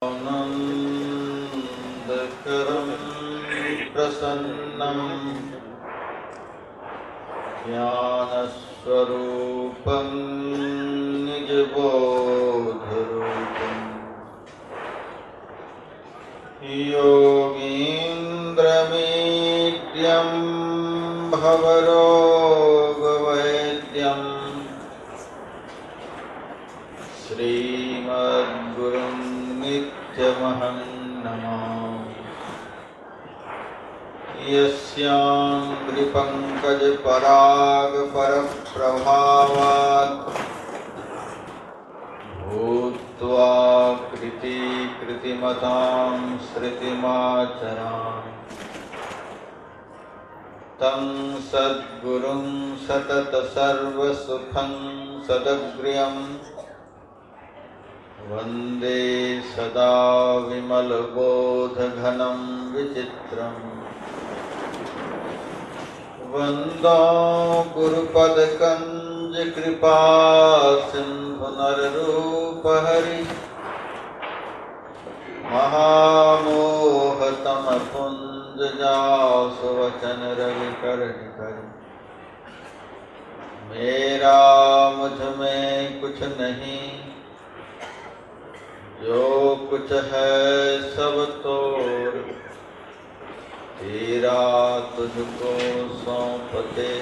आनन्दकरं प्रसन्नं ज्ञानस्वरूपं निजबोधरूपं योगीन्द्रमीड्यं भवरोगवैद्यं श्रीमद्गुरुं नित्यमहं नमामि। यस्याङ्घ्रिपङ्कजपरागपरप्रभावात् भूत्वा कृतिमतां श्रुतिमाचरामि तं सद्गुरुं सततसर्वसुखं सदग्र्यम् वन्दे सदा विमलबोधघनं विचित्रम् वन्दो गुरुपदकञ्जकृपा सिन्धुनररूपहरि महामोहतमपुञ्जजासुवचनरविकर्णिकरि मेरा मुझ में कुछ नहीं, जो कुछ है सब तोर तेरा तुझको सौंपते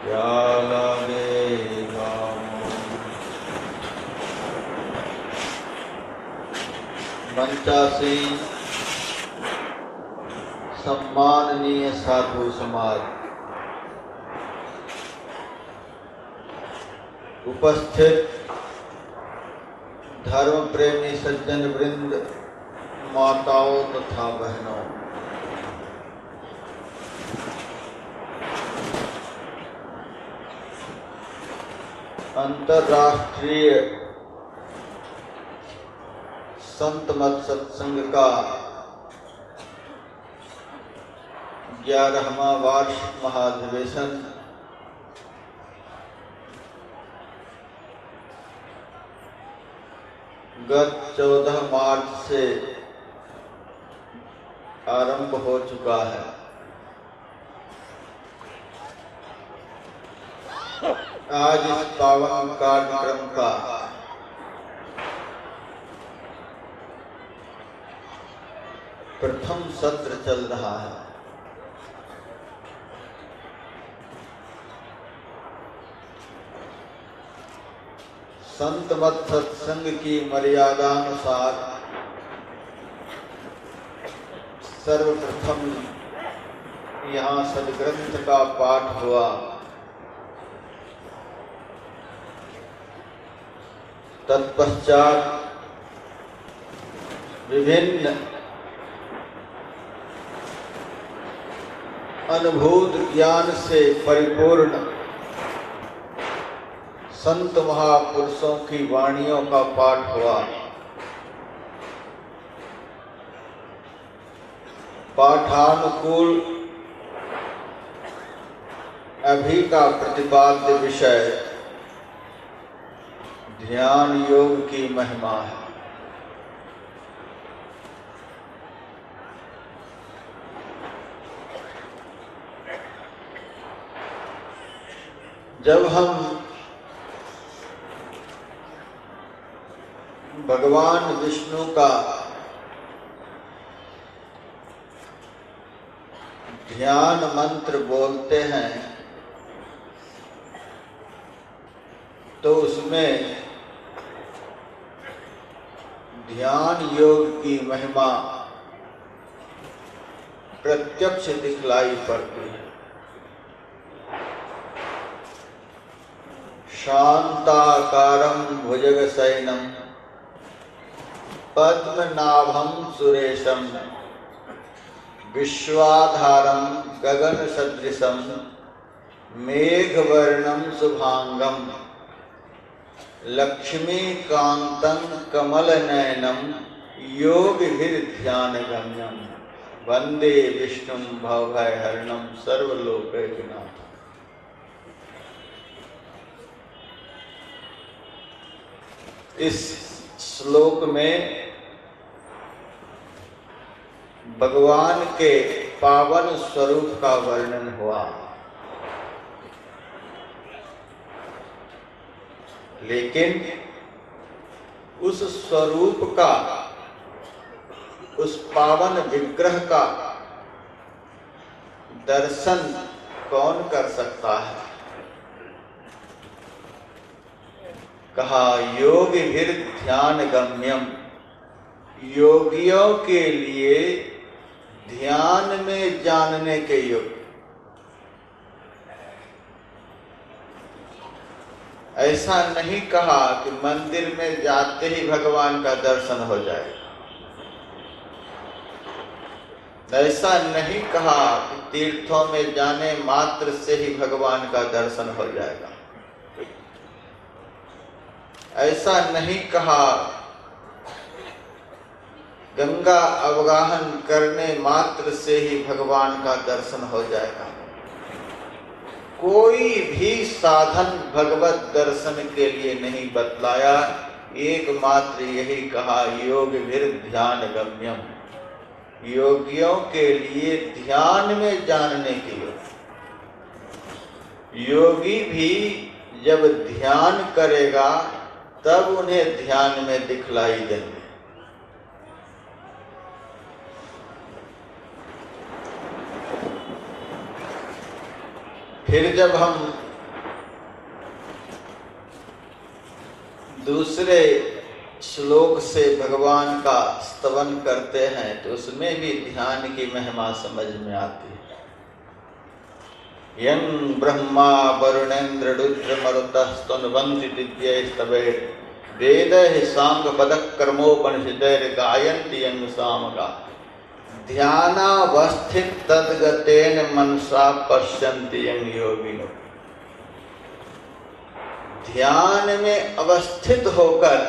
क्या लगेगा मोह। मंचासीन सम्माननीय साधु समाज, उपस्थित धर्म प्रेमी सज्जन वृंद, माताओं तथा बहनों, अंतर्राष्ट्रीय संत मत सत्संग का 11वां वार्षिक महाधिवेशन गत 14 मार्च से आरंभ हो चुका है। आज इस पावन कार्यक्रम का प्रथम सत्र चल रहा है। संत मत सत्संग की मर्यादानुसार सर्वप्रथम यहाँ सदग्रंथ का पाठ हुआ। तत्पश्चात विभिन्न अनुभूत ज्ञान से परिपूर्ण संत महापुरुषों की वाणियों का पाठ हुआ। पाठानुकूल अभी का प्रतिपाद्य विषय ध्यान योग की महिमा है। जब हम भगवान विष्णु का ध्यान मंत्र बोलते हैं तो उसमें ध्यान योग की महिमा प्रत्यक्ष दिखलाई पड़ती है। शांताकारं भुजगशयनं पद्मनाभं सुरेशं विश्वाधारं गगनसदृशं मेघवर्णं शुभांगं लक्ष्मीकान्तं कमलनयनं योगिभिर्ध्यानगम्यं वन्दे विष्णुं भवभयहरणं सर्वलोकैकनाथं। इस श्लोक में भगवान के पावन स्वरूप का वर्णन हुआ, लेकिन उस स्वरूप का, उस पावन विग्रह का दर्शन कौन कर सकता है? कहा योगिभिर ध्यान गम्यम, योगियों के लिए ध्यान में जानने के योग्य। ऐसा नहीं कहा कि मंदिर में जाते ही भगवान का दर्शन हो जाएगा, ऐसा नहीं कहा कि तीर्थों में जाने मात्र से ही भगवान का दर्शन हो जाएगा, ऐसा नहीं कहा गंगा अवगाहन करने मात्र से ही भगवान का दर्शन हो जाएगा। कोई भी साधन भगवत दर्शन के लिए नहीं बतलाया, एकमात्र यही कहा योगिभिर ध्यान गम्यम, योगियों के लिए ध्यान में जानने के लिए। योगी भी जब ध्यान करेगा तब उन्हें ध्यान में दिखलाई देंगे। फिर जब हम दूसरे श्लोक से भगवान का स्तवन करते हैं तो उसमें भी ध्यान की महिमा समझ में आती है। यं ब्रह्मा वरुणेन्द्र रुद्र मरुतः स्तुवन्ति दिव्यैस्तवैः वेदैः साङ्गपदः कर्मोपनिषदैः गायन्ति यं सामगा ध्यानावस्थित तद्गतेन मनसा पश्यन्ति यं योगिनो। ध्यान में अवस्थित होकर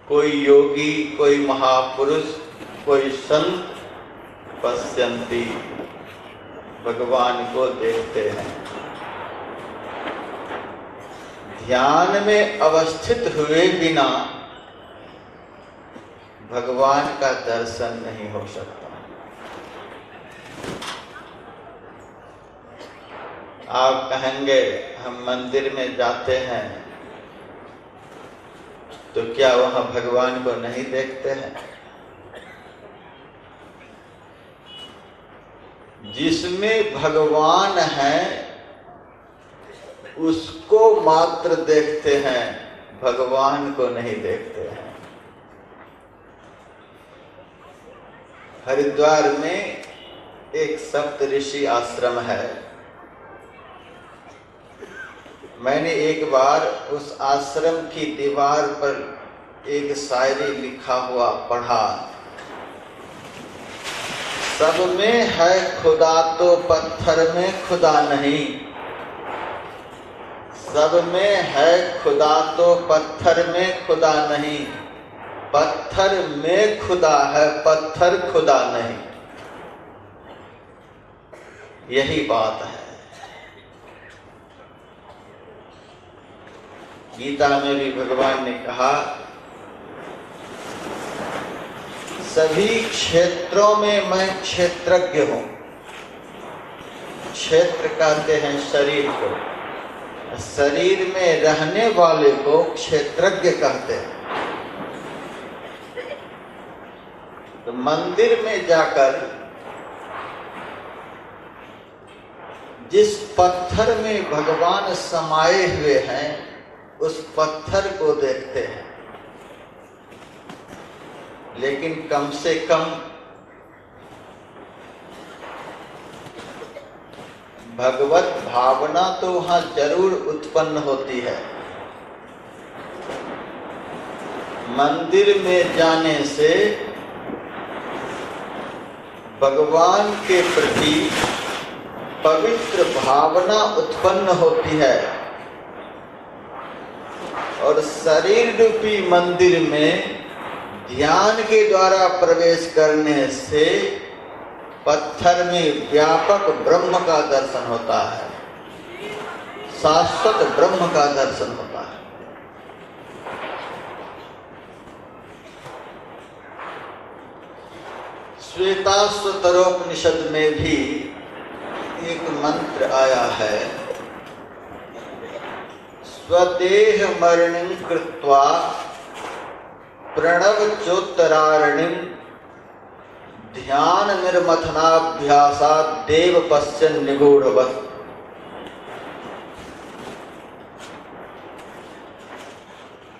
कोई योगी, कोई महापुरुष, कोई संत पश्यन्ति, भगवान को देखते हैं। ध्यान में अवस्थित हुए बिना भगवान का दर्शन नहीं हो सकता। आप कहेंगे हम मंदिर में जाते हैं तो क्या वहां भगवान को नहीं देखते हैं? जिसमें भगवान है उसको मात्र देखते हैं, भगवान को नहीं देखते हैं। हरिद्वार में एक सप्तऋषि आश्रम है। मैंने एक बार उस आश्रम की दीवार पर एक शायरी लिखा हुआ पढ़ा, सब में है खुदा तो पत्थर में खुदा नहीं, सब में है खुदा तो पत्थर में खुदा नहीं, पत्थर में खुदा है पत्थर खुदा नहीं। यही बात है। गीता में भी भगवान ने कहा सभी क्षेत्रों में मैं क्षेत्रज्ञ हूं। क्षेत्र कहते हैं शरीर को, शरीर में रहने वाले को क्षेत्रज्ञ कहते हैं। तो मंदिर में जाकर जिस पत्थर में भगवान समाये हुए हैं उस पत्थर को देखते हैं, लेकिन कम से कम भगवत भावना तो वहां जरूर उत्पन्न होती है। मंदिर में जाने से भगवान के प्रति पवित्र भावना उत्पन्न होती है और शरीर रूपी मंदिर में ध्यान के द्वारा प्रवेश करने से पत्थर में व्यापक ब्रह्म का दर्शन होता है, शाश्वत ब्रह्म का दर्शन होता है। श्वेताश्वतरोपनिषद में भी एक मंत्र आया है, स्वदेह मरणिं कृत्वा प्रणव चोत्तरारणिं ध्यान निर्मथनाभ्यासात् देव पश्यन् निगूढ़वत्।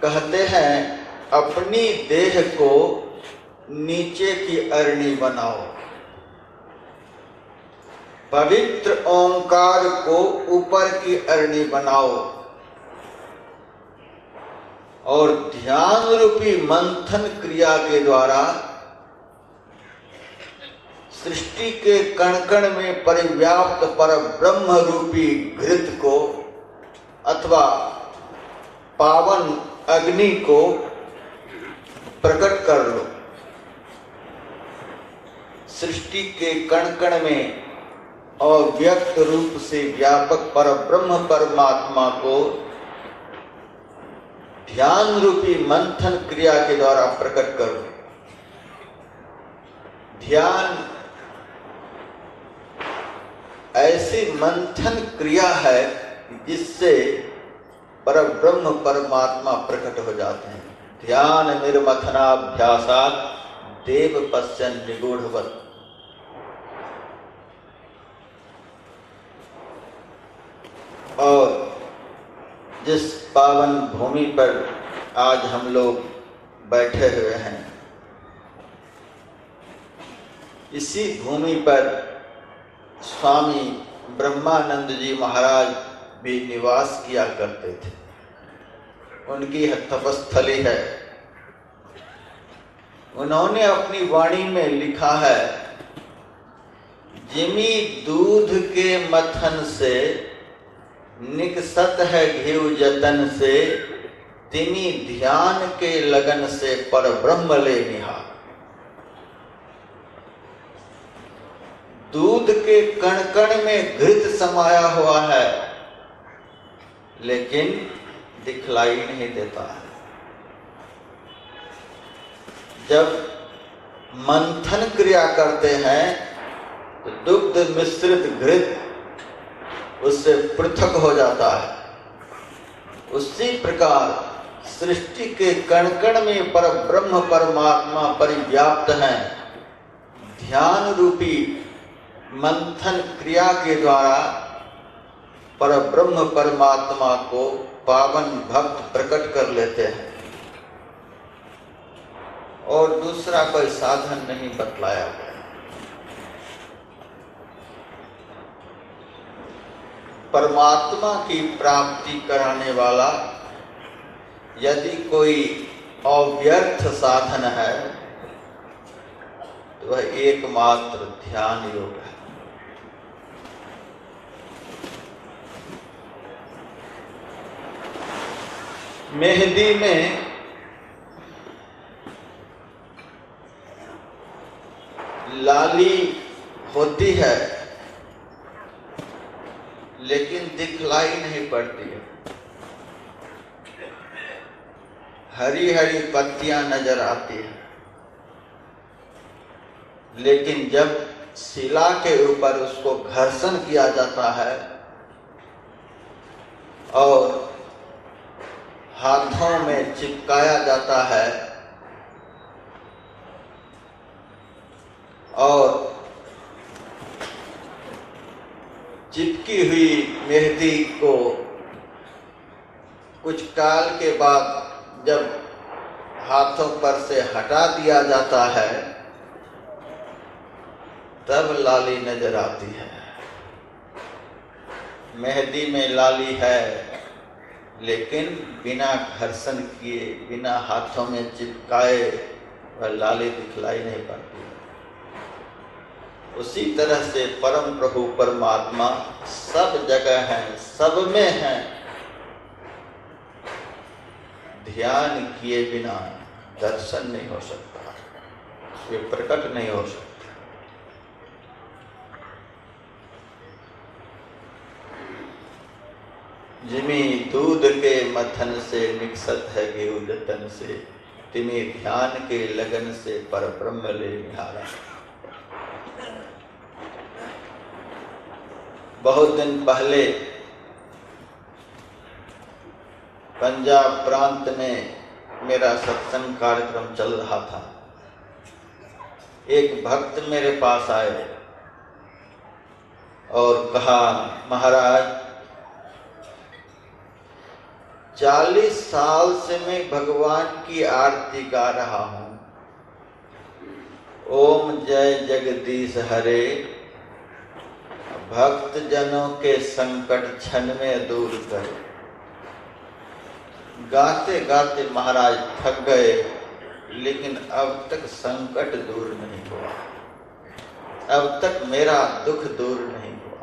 कहते हैं अपनी देह को नीचे की अरणी बनाओ, पवित्र ओंकार को ऊपर की अरणी बनाओ और ध्यान रूपी मंथन क्रिया के द्वारा सृष्टि के कण कण में परिव्याप्त पर ब्रह्म रूपी घृत को अथवा पावन अग्नि को प्रकट कर लो। सृष्टि के कण कण में और व्यक्त रूप से व्यापक पर ब्रह्म परमात्मा को ध्यान रूपी मंथन क्रिया के द्वारा प्रकट करो। ध्यान ऐसी मंथन क्रिया है जिससे पर ब्रह्म परमात्मा प्रकट हो जाते हैं। ध्यान निर्मथनाभ्यासात् देव पश्यन् निगूढ़वत्। और जिस पावन भूमि पर आज हम लोग बैठे हुए हैं, इसी भूमि पर स्वामी ब्रह्मानंद जी महाराज भी निवास किया करते थे। उनकी तपस्थली है। उन्होंने अपनी वाणी में लिखा है, जिमी दूध के मथन से निकसत है घिउ जतन से, तिमी ध्यान के लगन से पर ब्रह्म ले निहार। दूध के कण कण में घृत समाया हुआ है, लेकिन दिखलाई नहीं देता है। जब मंथन क्रिया करते हैं तो दुग्ध मिश्रित घृत उससे पृथक हो जाता है। उसी प्रकार सृष्टि के कण कण में पर ब्रह्म परमात्मा परिव्याप्त हैं। ध्यान रूपी मंथन क्रिया के द्वारा पर ब्रह्म परमात्मा को पावन भक्त प्रकट कर लेते हैं और दूसरा कोई साधन नहीं बतलाया गया। परमात्मा की प्राप्ति कराने वाला यदि कोई अव्यर्थ साधन है तो वह एकमात्र ध्यान योग है। मेहंदी में लाली होती है लेकिन दिखलाई नहीं पड़ती है। हरी हरी पत्तियां नजर आती है, लेकिन जब शिला के ऊपर उसको घर्षण किया जाता है और हाथों में चिपकाया जाता है और चिपकी हुई मेहंदी को कुछ काल के बाद जब हाथों पर से हटा दिया जाता है तब लाली नजर आती है। मेहंदी में लाली है लेकिन बिना घर्षण किए, बिना हाथों में चिपकाए वह लाली दिखलाई नहीं पड़ती। उसी तरह से परम प्रभु परमात्मा सब जगह हैं, सब में हैं। ध्यान किए बिना दर्शन नहीं हो सकता, वे प्रकट नहीं हो सकता। जिमी दूध के मथन से निकसत है गेहूं जतन से, तिमी ध्यान के लगन से पर ब्रह्म ले निहारा। बहुत दिन पहले पंजाब प्रांत में मेरा सत्संग कार्यक्रम चल रहा था। एक भक्त मेरे पास आए और कहा, महाराज 40 साल से मैं भगवान की आरती गा रहा हूं। ओम जय जगदीश हरे, भक्त जनों के संकट क्षण में दूर करे। गाते गाते महाराज थक गए, लेकिन अब तक संकट दूर नहीं हुआ, अब तक मेरा दुख दूर नहीं हुआ।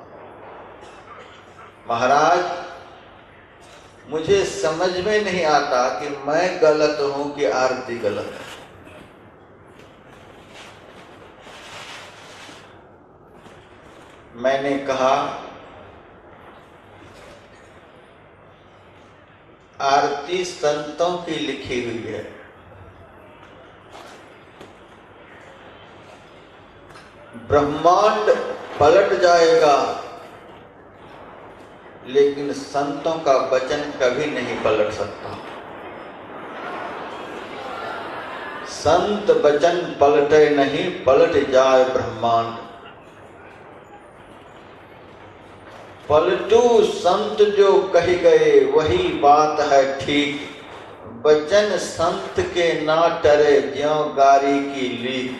महाराज मुझे समझ में नहीं आता कि मैं गलत हूं कि आरती गलत है। मैंने कहा, आरती संतों की लिखी हुई है, ब्रह्मांड पलट जाएगा, लेकिन संतों का वचन कभी नहीं पलट सकता। संत वचन पलटे नहीं, पलट जाए ब्रह्मांड। पलटू संत जो कही गए, वही बात है ठीक। वचन संत के ना टरे, ज्यों गारी की लीक।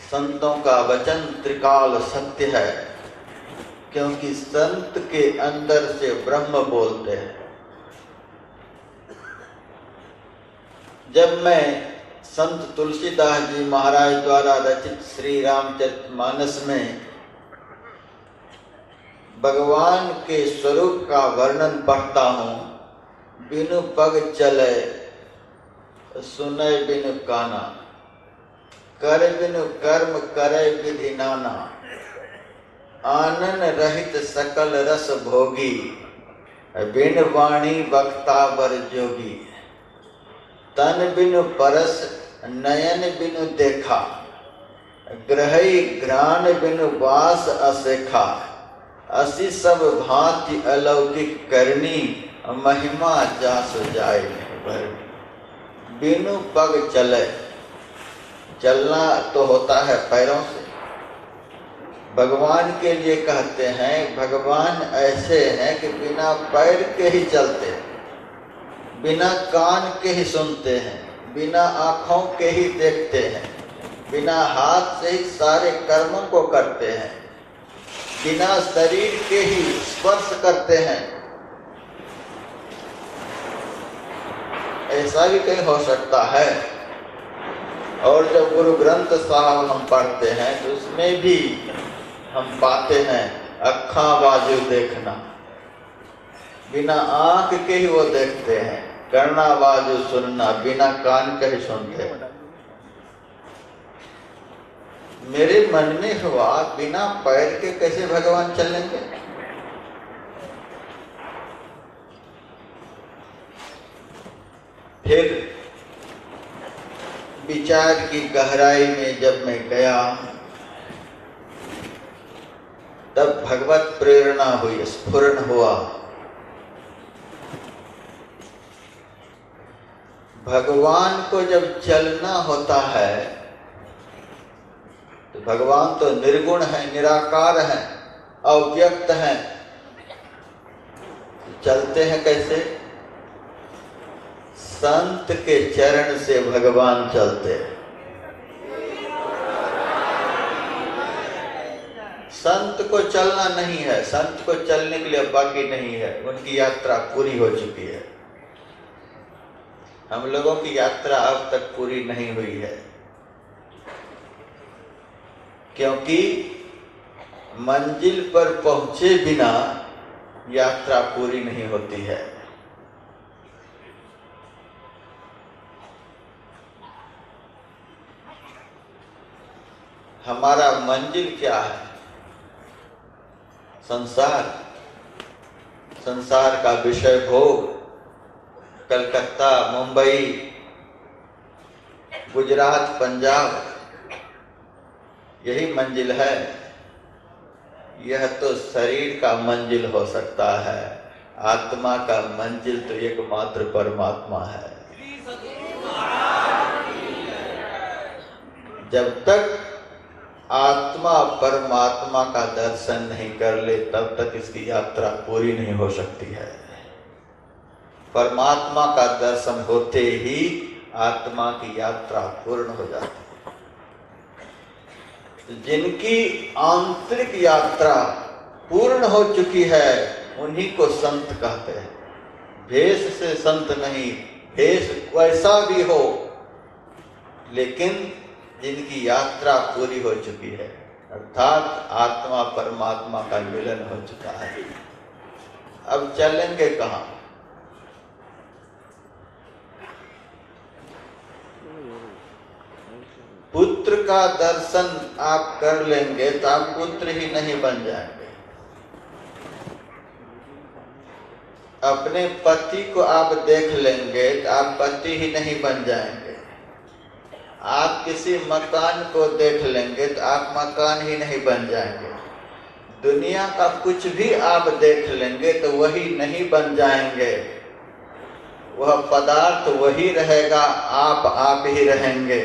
संतों का वचन त्रिकाल सत्य है, क्योंकि संत के अंदर से ब्रह्म बोलते हैं। जब मैं संत तुलसीदास जी महाराज द्वारा रचित श्री रामचरितमानस में भगवान के स्वरूप का वर्णन पढ़ता हूँ, बिनु पग चले सुने बिनु काना, कर बिनु कर्म करे विधि नाना। आनन रहित सकल रस भोगी, बिन वाणी वक्ता वर जोगी। तन बिनु परस नयन बिनु देखा, ग्रही घ्राण बिनु वास असेखा। असी सब भांति अलौकिक करनी, महिमा जास जाए भरनी। बिनु पग चले, चलना तो होता है पैरों से। भगवान के लिए कहते हैं, भगवान ऐसे हैं कि बिना पैर के ही चलते हैं, बिना कान के ही सुनते हैं, बिना आँखों के ही देखते हैं, बिना हाथ से ही सारे कर्मों को करते हैं, बिना शरीर के ही स्पर्श करते हैं। ऐसा भी कहीं हो सकता है। और जब गुरु ग्रंथ साहब हम पढ़ते हैं तो उसमें भी हम पाते हैं अखा बाजू देखना, बिना आंख के ही वो देखते हैं। करना बाजू सुनना, बिना कान के ही सुनते हैं। मेरे मन में हुआ, बिना पैर के कैसे भगवान चलेंगे? फिर विचार की गहराई में जब मैं गया, तब भगवत प्रेरणा हुई, स्फुरण हुआ। भगवान को जब चलना होता है तो भगवान तो निर्गुण है, निराकार है, अव्यक्त है। चलते हैं कैसे? संत के चरण से भगवान चलते हैं। संत को चलना नहीं है, संत को चलने के लिए बाकी नहीं है, उनकी यात्रा पूरी हो चुकी है। हम लोगों की यात्रा अब तक पूरी नहीं हुई है, क्योंकि मंजिल पर पहुंचे बिना यात्रा पूरी नहीं होती है। हमारा मंजिल क्या है? संसार, संसार का विषय भोग। कलकत्ता, मुंबई, गुजरात, पंजाब, यही मंजिल है। यह तो शरीर का मंजिल हो सकता है, आत्मा का मंजिल तो एकमात्र परमात्मा है। जब तक आत्मा परमात्मा का दर्शन नहीं कर ले तब तक इसकी यात्रा पूरी नहीं हो सकती है। परमात्मा का दर्शन होते ही आत्मा की यात्रा पूर्ण हो जाती है। जिनकी आंतरिक यात्रा पूर्ण हो चुकी है उन्हीं को संत कहते हैं। भेष से संत नहीं, भेष वैसा भी हो, लेकिन जिनकी यात्रा पूरी हो चुकी है, अर्थात आत्मा परमात्मा का मिलन हो चुका है। अब चलेंगे कहाँ? पुत्र का दर्शन आप कर लेंगे तो आप पुत्र ही नहीं बन जाएंगे। अपने पति को आप देख लेंगे तो आप पति ही नहीं बन जाएंगे। आप किसी मकान को देख लेंगे तो आप मकान ही नहीं बन जाएंगे। दुनिया का कुछ भी आप देख लेंगे तो वही नहीं बन जाएंगे। वह पदार्थ वही रहेगा, आप ही रहेंगे।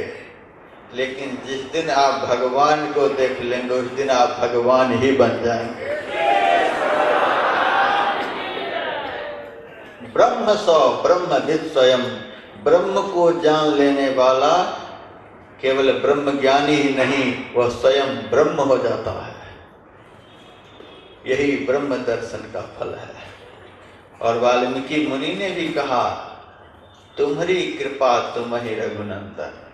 लेकिन जिस दिन आप भगवान को देख लेंगे उस दिन आप भगवान ही बन जाएंगे। ब्रह्म सौ ब्रह्मविद स्वयं, ब्रह्म को जान लेने वाला केवल ब्रह्म ज्ञानी ही नहीं, वह स्वयं ब्रह्म हो जाता है। यही ब्रह्म दर्शन का फल है। और वाल्मीकि मुनि ने भी कहा, तुम्हारी कृपा तुम्हि रघुनंदन,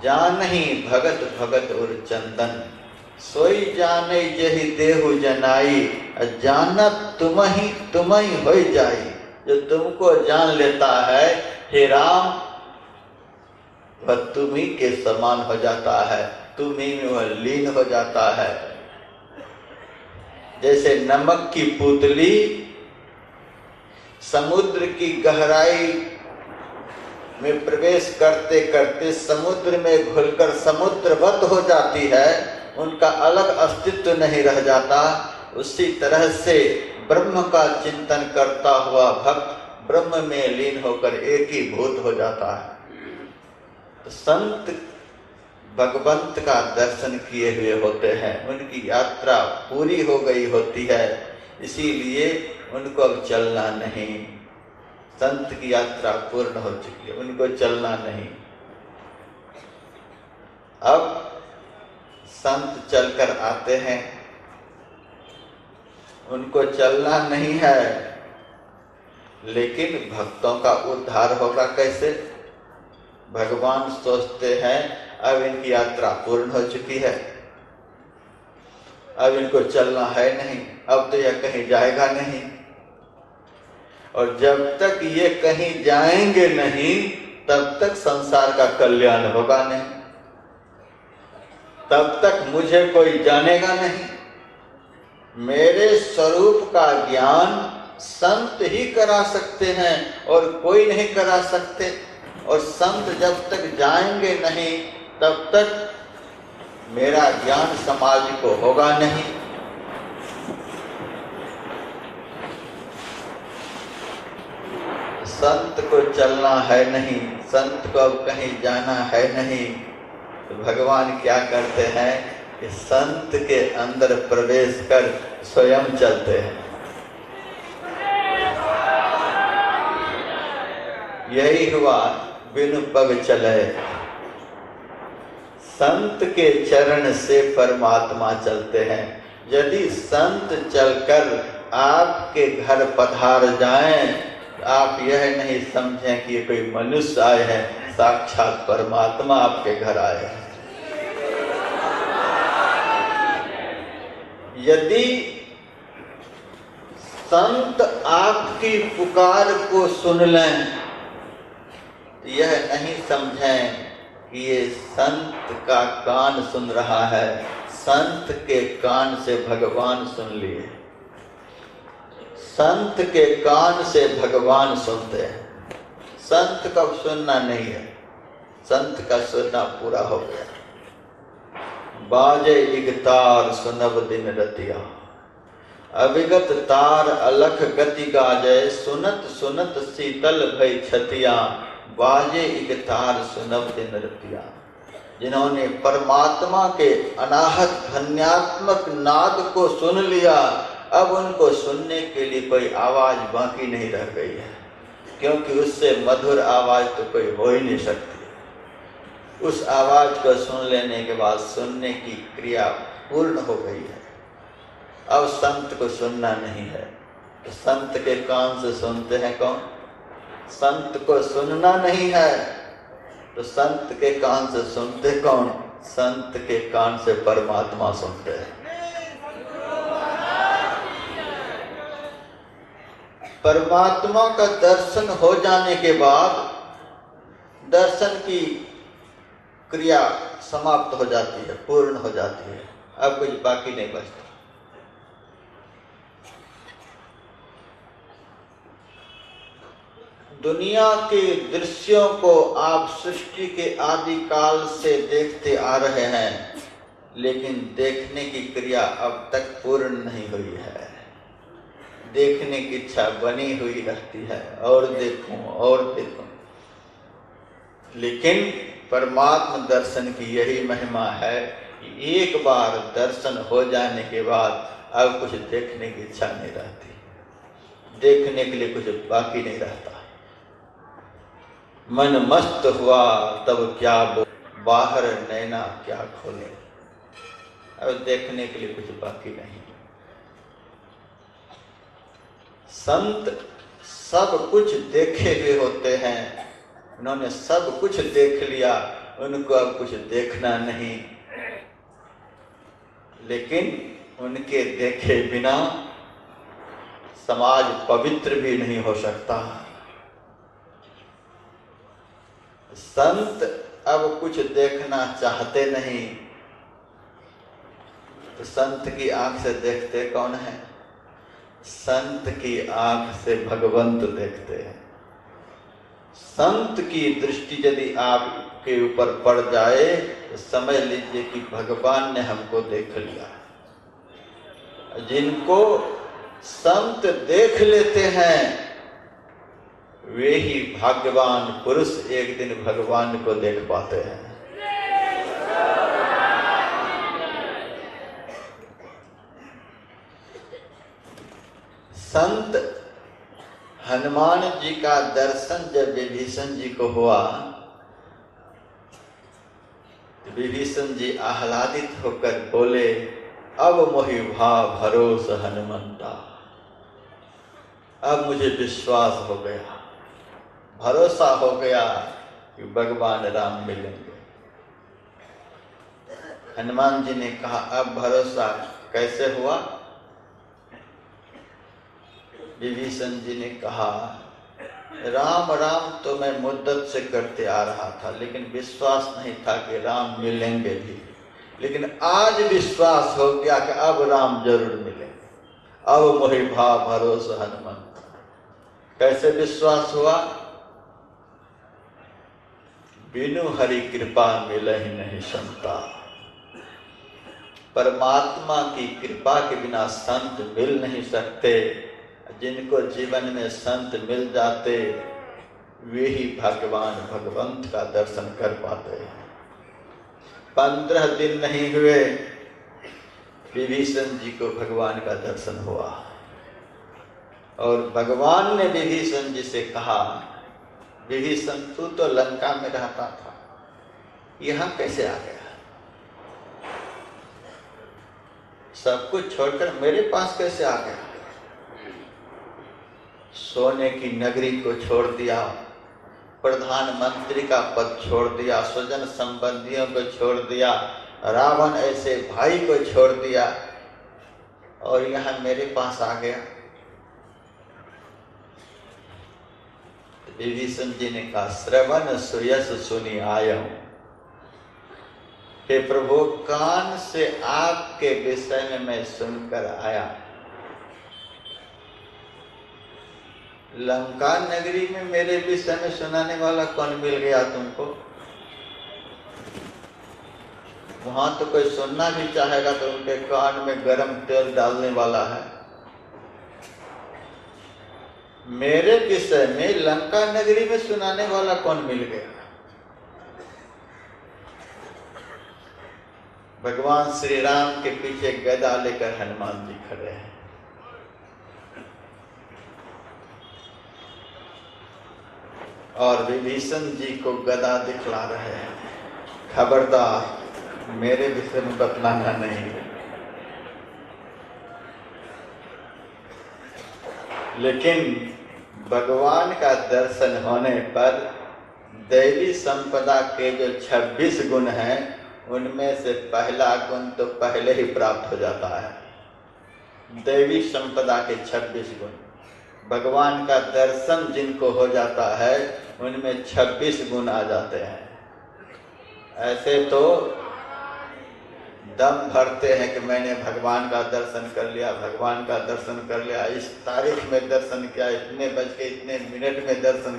जानहि भगत भगत और चंदन, सोई जाने यही देहु जनाई, जानत तुम्हि हो जाई। जो तुमको जान लेता है हे राम, वह तुम्ही के समान हो जाता है, तुम्ही में वह लीन हो जाता है। जैसे नमक की पुतली समुद्र की गहराई में प्रवेश करते करते समुद्र में घुलकर समुद्रवत हो जाती है, उनका अलग अस्तित्व नहीं रह जाता, उसी तरह से ब्रह्म का चिंतन करता हुआ भक्त ब्रह्म में लीन होकर एक ही भूत हो जाता है। तो संत भगवंत का दर्शन किए हुए होते हैं, उनकी यात्रा पूरी हो गई होती है, इसीलिए उनको अब चलना नहीं। संत की यात्रा पूर्ण हो चुकी है, उनको चलना नहीं। अब संत चलकर आते हैं, उनको चलना नहीं है, लेकिन भक्तों का उद्धार होगा कैसे? भगवान सोचते हैं अब इनकी यात्रा पूर्ण हो चुकी है, अब इनको चलना है नहीं, अब तो यह कहीं जाएगा नहीं। और जब तक ये कहीं जाएंगे नहीं तब तक संसार का कल्याण होगा नहीं, तब तक मुझे कोई जानेगा नहीं। मेरे स्वरूप का ज्ञान संत ही करा सकते हैं और कोई नहीं करा सकते। और संत जब तक जाएंगे नहीं तब तक मेरा ज्ञान समाज को होगा नहीं। संत को चलना है नहीं, संत को अब कहीं जाना है नहीं, तो भगवान क्या करते हैं कि संत के अंदर प्रवेश कर स्वयं चलते हैं। यही हुआ बिनु पग चले, संत के चरण से परमात्मा चलते हैं। यदि संत चलकर आपके घर पधार जाएं, आप यह नहीं समझें कि ये कोई मनुष्य आए हैं, साक्षात परमात्मा आपके घर आए हैं। यदि संत आपकी पुकार को सुन लें, यह नहीं समझें कि ये संत का कान सुन रहा है, संत के कान से भगवान सुन लिए। संत के कान से भगवान सुनते हैं, संत का सुनना नहीं है, संत का सुनना पूरा हो गया। बाजे इगतार सुनब दिन रतिया। अविगत तार अलख गति गाजय, सुनत सुनत शीतल भई छतिया। बाजे इगतार सुनब दिन रतिया। जिन्होंने परमात्मा के अनाहत ध्वन्यात्मक नाद को सुन लिया, अब उनको सुनने के लिए कोई आवाज बाकी नहीं रह गई है, क्योंकि उससे मधुर आवाज तो कोई हो ही नहीं सकती। उस आवाज को सुन लेने के बाद सुनने की क्रिया पूर्ण हो गई है। अब संत को सुनना नहीं है। तो संत के कान से सुनते हैं कौन? संत को सुनना नहीं है तो संत के कान से सुनते कौन? संत के कान से परमात्मा सुनते हैं। परमात्मा का दर्शन हो जाने के बाद दर्शन की क्रिया समाप्त हो जाती है, पूर्ण हो जाती है। अब कुछ बाकी नहीं बचता। दुनिया के दृश्यों को आप सृष्टि के आदि काल से देखते आ रहे हैं, लेकिन देखने की क्रिया अब तक पूर्ण नहीं हुई है। देखने की इच्छा बनी हुई रहती है, और देखूं और देखूं। लेकिन परमात्म दर्शन की यही महिमा है कि एक बार दर्शन हो जाने के बाद अब कुछ देखने की इच्छा नहीं रहती, देखने के लिए कुछ बाकी नहीं रहता। मन मस्त हुआ तब क्या बाहर नैना क्या खोले। अब देखने के लिए कुछ बाकी नहीं। संत सब कुछ देखे हुए होते हैं, उन्होंने सब कुछ देख लिया, उनको अब कुछ देखना नहीं। लेकिन उनके देखे बिना समाज पवित्र भी नहीं हो सकता। संत अब कुछ देखना चाहते नहीं, तो संत की आंख से देखते कौन है? संत की आंख से भगवंत देखते हैं। संत की दृष्टि यदि आपके ऊपर पड़ जाए तो समझ लीजिए कि भगवान ने हमको देख लिया। जिनको संत देख लेते हैं वे ही भाग्यवान पुरुष एक दिन भगवान को देख पाते हैं। संत हनुमान जी का दर्शन जब विभीषण जी को हुआ, विभीषण जी आह्लादित होकर बोले, अब मोहि भाव भरोस हनुमंता। अब मुझे विश्वास हो गया, भरोसा हो गया कि भगवान राम मिलेंगे। हनुमान जी ने कहा, अब भरोसा कैसे हुआ? विभीषण जी ने कहा, राम राम तो मैं मुद्दत से करते आ रहा था, लेकिन विश्वास नहीं था कि राम मिलेंगे भी। लेकिन आज विश्वास हो गया कि अब राम जरूर मिलेंगे। अब मोहि भाव भरोसा हनुमंत। कैसे विश्वास हुआ? बिनु हरि कृपा मिलहि नहीं संता। परमात्मा की कृपा के बिना संत मिल नहीं सकते। जिनको जीवन में संत मिल जाते वे ही भगवान भगवंत का दर्शन कर पाते हैं। 15 दिन नहीं हुए विभीषण जी को भगवान का दर्शन हुआ, और भगवान ने विभीषण जी से कहा, विभीषण तू तो लंका में रहता था, यहाँ कैसे आ गया? सब कुछ छोड़कर मेरे पास कैसे आ गया? सोने की नगरी को छोड़ दिया, प्रधानमंत्री का पद छोड़ दिया, स्वजन संबंधियों को छोड़ दिया, रावण ऐसे भाई को छोड़ दिया, और यहाँ मेरे पास आ गया। विभीषण जी ने कहा, श्रवण सुयस सुनी आया हूं। हे प्रभु, कान से आपके विषय में मैं सुनकर आया। लंका नगरी में मेरे विषय में सुनाने वाला कौन मिल गया तुमको? वहां तो कोई सुनना भी चाहेगा तो उनके कान में गरम तेल डालने वाला है। मेरे विषय में लंका नगरी में सुनाने वाला कौन मिल गया? भगवान श्री राम के पीछे गदा लेकर हनुमान जी खड़े हैं। और विभीषण जी को गदा दिखला रहे हैं, खबरदार मेरे विषय में बतलाना नहीं। लेकिन भगवान का दर्शन होने पर दैवी संपदा के जो 26 गुण हैं उनमें से पहला गुण तो पहले ही प्राप्त हो जाता है। दैवी संपदा के 26 गुण, भगवान का दर्शन जिनको हो जाता है उनमें 26 गुण आ जाते हैं। ऐसे तो दम भरते हैं कि मैंने भगवान का दर्शन कर लिया, भगवान का दर्शन कर लिया, इस तारीख में दर्शन किया, इतने बज के इतने मिनट में दर्शन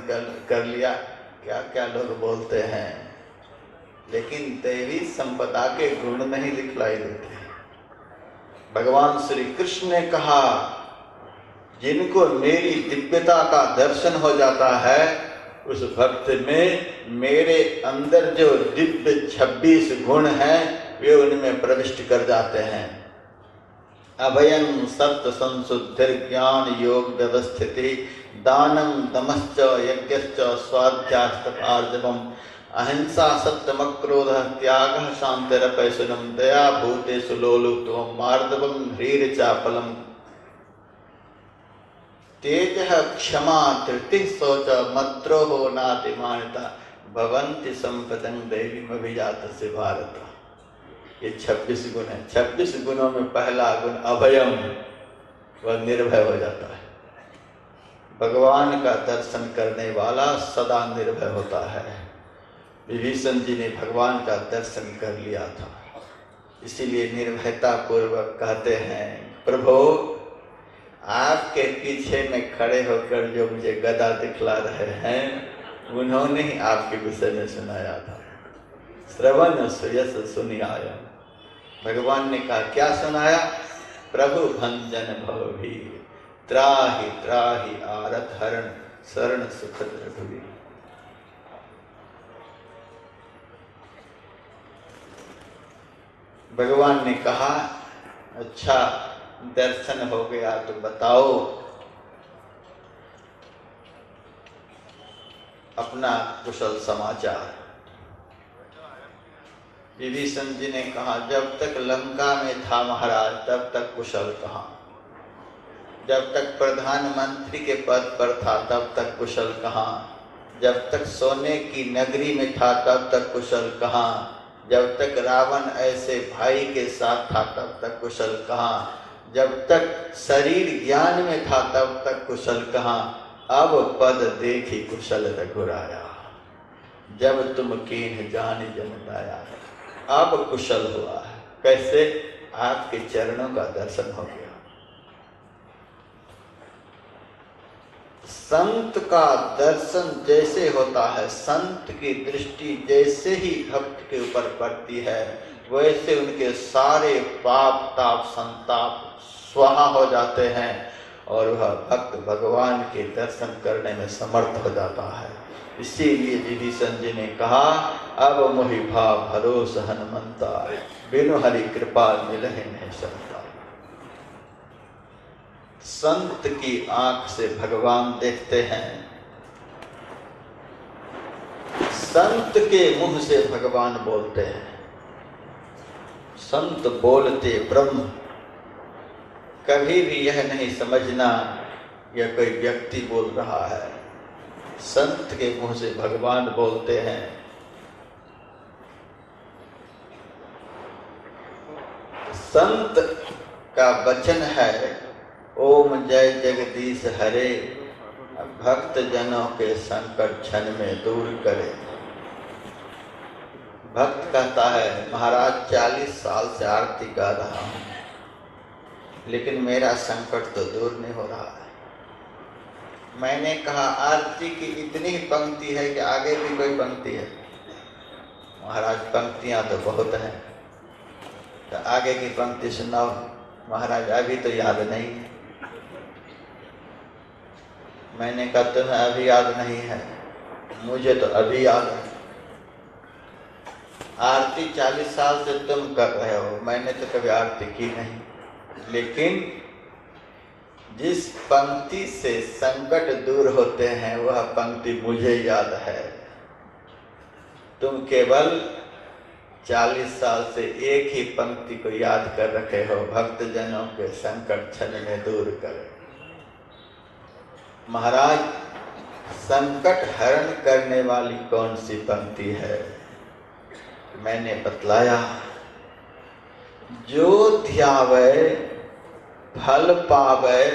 कर लिया, क्या क्या लोग बोलते हैं। लेकिन दैवी संपदा के गुण नहीं दिखलाई देते। भगवान श्री कृष्ण ने कहा जिनको मेरी दिव्यता का दर्शन हो जाता है उस भक्त में मेरे अंदर जो दिव्य 26 गुण हैं वे उनमें प्रविष्ट कर जाते हैं। अभयं सत्य संशुद्धि ज्ञान योग व्यवस्थिति दानम दमश्च यज्ञश्च स्वाध्यास्तपार्जवम अहिंसा सत्यमक्रोध त्याग शांतिरपैशुनम दया भूतेषु लोलुप्तवम मार्दवम ह्रीर्चापलम तेज क्षमा धृति शौच मद्रोहो नातिमानिता भवन्ति संपदं दैवीमभिजात से भारत। ये 26 गुण है। 26 गुणों में पहला गुण अभयम, वह निर्भय हो जाता है। भगवान का दर्शन करने वाला सदा निर्भय होता है। विभीषण जी ने भगवान का दर्शन कर लिया था, इसीलिए निर्भयता पूर्वक कहते हैं प्रभु आपके पीछे में खड़े होकर जो मुझे गदा दिखला रहे हैं उन्होंने ही आपके विषय में सुनाया था। श्रवण सुयस सुनि आया। भगवान ने कहा क्या सुनाया? प्रभु भंजन भवभीर त्राहि त्राहि आरत हरण शरण सुखद रघुवीर। भगवान ने कहा अच्छा दर्शन हो गया तो बताओ अपना कुशल समाचार। विभीषण जी ने कहा जब तक लंका में था महाराज तब तक कुशल कहाँ, जब तक प्रधानमंत्री के पद पर था तब तक कुशल कहाँ, जब तक सोने की नगरी में था तब तक कुशल कहाँ, जब तक रावण ऐसे भाई के साथ था तब तक कुशल कहाँ, जब तक शरीर ज्ञान में था तब तक कुशल कहाँ, अब पद देखी कुशल रघुराया, जब तुम कीन्ह जान जमदाया। अब कुशल हुआ है। कैसे? आपके चरणों का दर्शन हो गया। संत का दर्शन जैसे होता है, संत की दृष्टि जैसे ही भक्त के ऊपर पड़ती है वैसे उनके सारे पाप ताप संताप स्वाहा हो जाते हैं और वह भक्त भगवान के दर्शन करने में समर्थ हो जाता है। इसीलिए विभीषण जी ने कहा अब मोहि भाव भरोस हनुमंता बिनु हरि कृपा मिलहि नहीं सकता। संत की आंख से भगवान देखते हैं, संत के मुंह से भगवान बोलते हैं। संत बोलते ब्रह्म। कभी भी यह नहीं समझना यह कोई व्यक्ति बोल रहा है। संत के मुंह से भगवान बोलते हैं। संत का वचन है ओम जय जगदीश हरे भक्त जनों के संकट क्षण में दूर करे। भक्त कहता है महाराज 40 साल से आरती गा रहा हूं लेकिन मेरा संकट तो दूर नहीं हो रहा है। मैंने कहा आरती की इतनी ही पंक्ति है कि आगे भी कोई पंक्ति है? महाराज पंक्तियां तो बहुत हैं तो आगे की पंक्ति सुनाओ। महाराज अभी तो याद नहीं है। मैंने कहा तुम्हें अभी याद नहीं है, मुझे तो अभी याद है। आरती 40 साल से तुम कर रहे हो, मैंने तो कभी आरती की नहीं। लेकिन जिस पंक्ति से संकट दूर होते हैं वह पंक्ति मुझे याद है। तुम केवल 40 साल से एक ही पंक्ति को याद कर रखे हो, भक्त जनों के संकट क्षण में दूर करे। महाराज संकट हरण करने वाली कौन सी पंक्ति है? मैंने बतलाया, जो ध्यावे फल पावे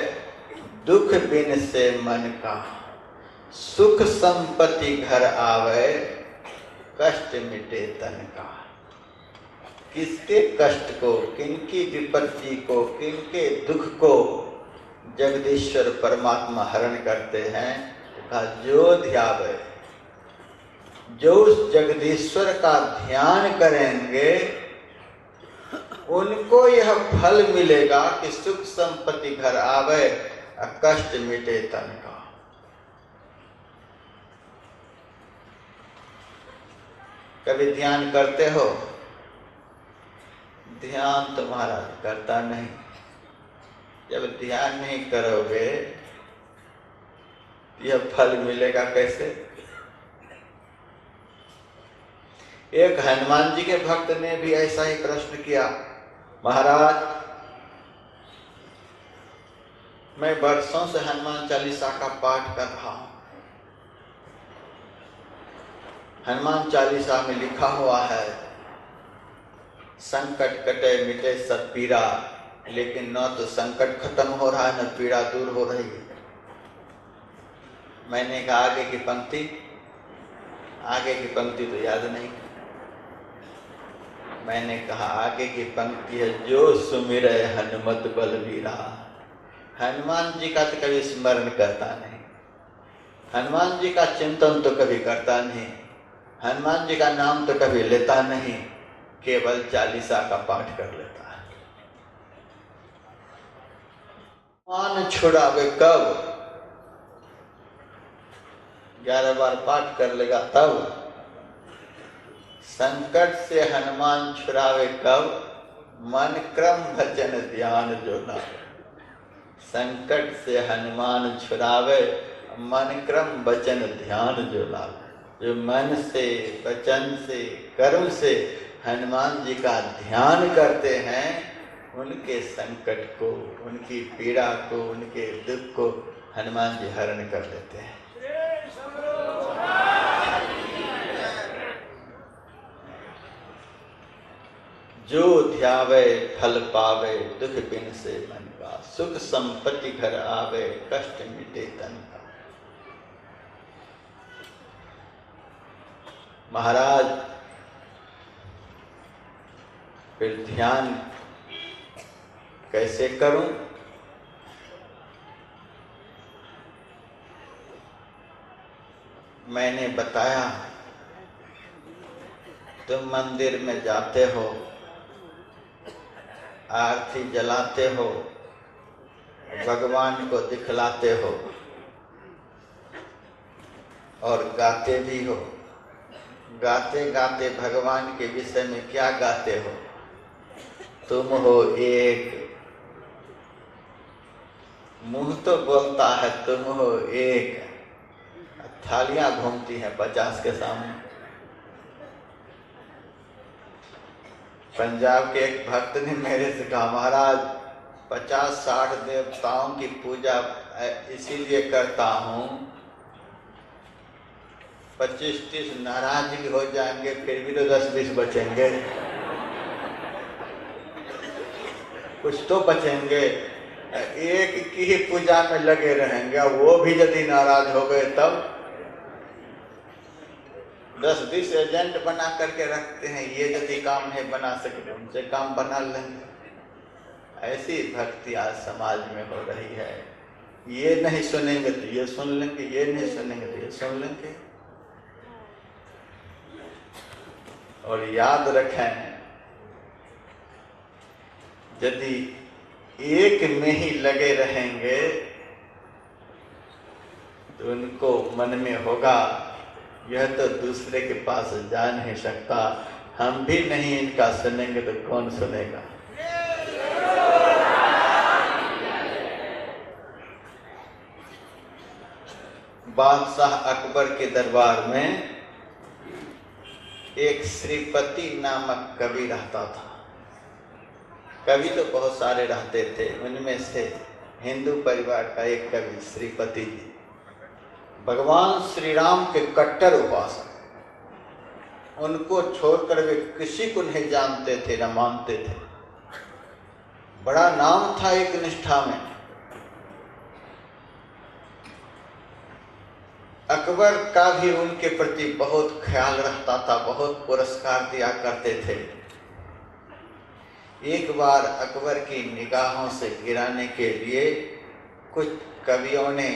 दुख बिन से मन का, सुख संपत्ति घर आवे कष्ट मिटे तन का। किसके कष्ट को, किनकी विपत्ति को, किनके दुख को जगदीश्वर परमात्मा हरण करते हैं? कहा जो ध्यावे, जो उस जगदीश्वर का ध्यान करेंगे उनको यह फल मिलेगा कि सुख संपत्ति घर आवे और कष्ट मिटे तन का। कभी ध्यान करते हो? ध्यान तुम्हारा करता नहीं। जब ध्यान नहीं करोगे यह फल मिलेगा कैसे? एक हनुमान जी के भक्त ने भी ऐसा ही प्रश्न किया, महाराज मैं वर्षों से हनुमान चालीसा का पाठ कर रहा हूं। हनुमान चालीसा में लिखा हुआ है संकट कटे मिटे सब पीड़ा, लेकिन न तो संकट खत्म हो रहा है न पीड़ा दूर हो रही है। मैंने कहा आगे की पंक्ति तो याद नहीं। मैंने कहा आगे की पंक्ति है, जो सुमिरै हनुमत बलवीरा। हनुमान जी का तो कभी स्मरण करता नहीं, हनुमान जी का चिंतन तो कभी करता नहीं, हनुमान जी का नाम तो कभी लेता नहीं, केवल चालीसा का पाठ कर लेता है। मान छुड़ावे कब? 11 बार पाठ कर लेगा तब। संकट से हनुमान छुड़ावे कब? मन क्रम भजन ध्यान जो लावे। संकट से हनुमान छुड़ावे मन क्रम वचन ध्यान जो लावे। जो मन से, वचन से, कर्म से हनुमान जी का ध्यान करते हैं उनके संकट को, उनकी पीड़ा को, उनके दुख को हनुमान जी हरण कर लेते हैं। जो ध्यावे फल पावे दुख बिन से मन का, सुख संपत्ति घर आवे कष्ट मिटे तन का। महाराज फिर ध्यान कैसे करूं? मैंने बताया, तुम मंदिर में जाते हो, आरती जलाते हो, भगवान को दिखलाते हो और गाते भी हो। गाते गाते भगवान के विषय में क्या गाते हो? तुम हो एक। मुंह तो बोलता है तुम हो एक, थालियां घूमती हैं 50 के सामने। पंजाब के एक भक्त ने मेरे से कहा, महाराज 50-60 देवताओं की पूजा इसीलिए करता हूँ, 25-30 नाराज भी हो जाएंगे फिर भी तो 10-20 बचेंगे, कुछ तो बचेंगे। एक की ही पूजा में लगे रहेंगे, वो भी यदि नाराज हो गए तब 10-20 एजेंट बना करके रखते हैं, ये यदि काम नहीं बना सके उनसे काम बना लेंगे। ऐसी भक्ति आज समाज में हो रही है। ये नहीं सुनेंगे तो ये सुन लेंगे, ये नहीं सुनेंगे तो ये सुन लेंगे। और याद रखें, यदि एक में ही लगे रहेंगे तो उनको मन में होगा यह तो दूसरे के पास जा नहीं सकता, हम भी नहीं इनका सुनेंगे तो कौन सुनेगा। बादशाह अकबर के दरबार में एक श्रीपति नामक कवि रहता था। कवि तो बहुत सारे रहते थे, उनमें से हिंदू परिवार का एक कवि श्रीपति जी भगवान श्री राम के कट्टर उपासक, उनको छोड़कर वे किसी को नहीं जानते थे, न मानते थे। बड़ा नाम था एक निष्ठा में। अकबर का भी उनके प्रति बहुत ख्याल रखता था, बहुत पुरस्कार दिया करते थे। एक बार अकबर की निगाहों से गिराने के लिए कुछ कवियों ने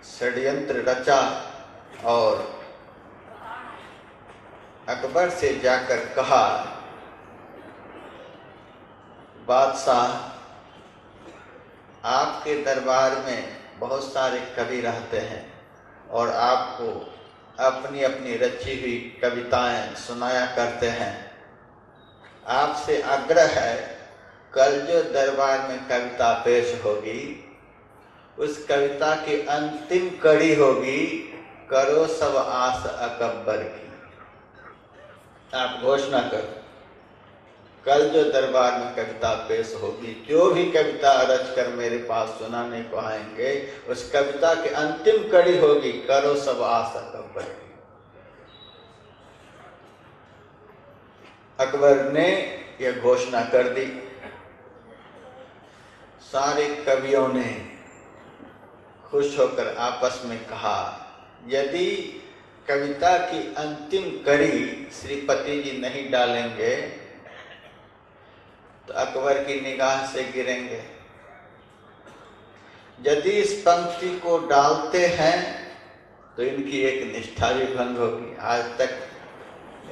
षड्यंत्र रचा और अकबर से जाकर कहा, बादशाह, आपके दरबार में बहुत सारे कवि रहते हैं और आपको अपनी अपनी रची हुई कविताएं सुनाया करते हैं। आपसे आग्रह है, कल जो दरबार में कविता पेश होगी उस कविता की अंतिम कड़ी होगी, करो सब आस अकबर की। आप घोषणा करो, कल जो दरबार में कविता पेश होगी, जो भी कविता रच कर मेरे पास सुनाने को आएंगे, उस कविता की अंतिम कड़ी होगी, करो सब आस अकबर की। अकबर ने यह घोषणा कर दी। सारे कवियों ने खुश होकर आपस में कहा, यदि कविता की अंतिम कड़ी श्रीपति जी नहीं डालेंगे तो अकबर की निगाह से गिरेंगे। यदि इस पंक्ति को डालते हैं तो इनकी एक निष्ठा भी भंग होगी। आज तक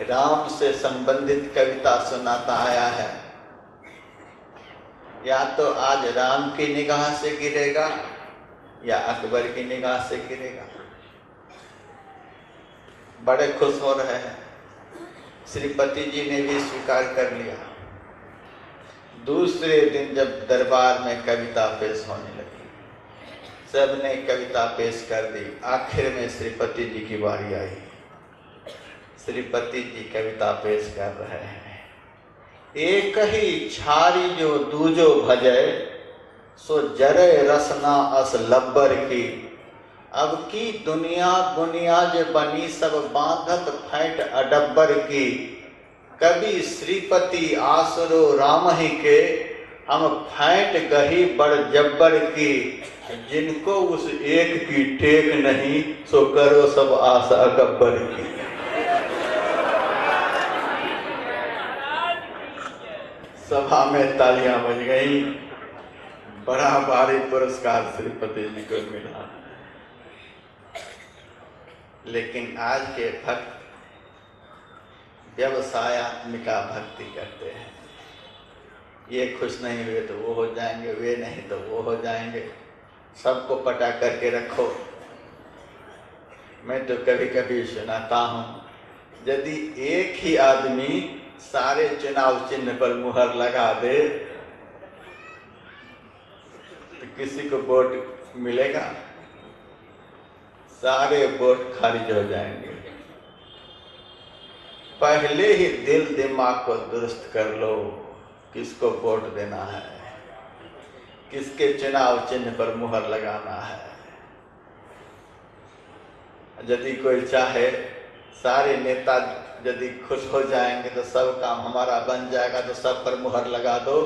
राम से संबंधित कविता सुनाता आया है, या तो आज राम की निगाह से गिरेगा या अकबर की निगाह से गिरेगा। बड़े खुश हो रहे हैं। श्रीपति जी ने भी स्वीकार कर लिया। दूसरे दिन जब दरबार में कविता पेश होने लगी, सबने कविता पेश कर दी। आखिर में श्रीपति जी की बारी आई। श्रीपति जी कविता पेश कर रहे हैं। एक ही छारी जो दूजो भजे, सो जरे रसना अस लब्बर की। अब की दुनिया बुनियाद बनी, सब बांधत फैट अडब्बर की। कभी श्रीपति आसरो राम ही के, हम फैट गही बड़ जब्बर की। जिनको उस एक की टेक नहीं, सो करो सब आस अकबर की। सभा में तालियां बज गई। बड़ा भारी पुरस्कार श्रीपति जी को मिला। लेकिन आज के भक्त व्यवसायत्मिका भक्ति करते हैं। ये खुश नहीं हुए तो वो हो जाएंगे, वे नहीं तो वो हो जाएंगे, सबको पटा करके रखो। मैं तो कभी कभी सुनाता हूँ, यदि एक ही आदमी सारे चुनाव चिन्ह पर मुहर लगा दे तो किसी को वोट मिलेगा? सारे वोट खारिज हो जाएंगे। पहले ही दिल दिमाग को दुरुस्त कर लो, किसको वोट देना है, किसके चुनाव चिन्ह पर मुहर लगाना है। यदि कोई चाहे सारे नेता यदि खुश हो जाएंगे तो सब काम हमारा बन जाएगा, तो सब पर मुहर लगा दो।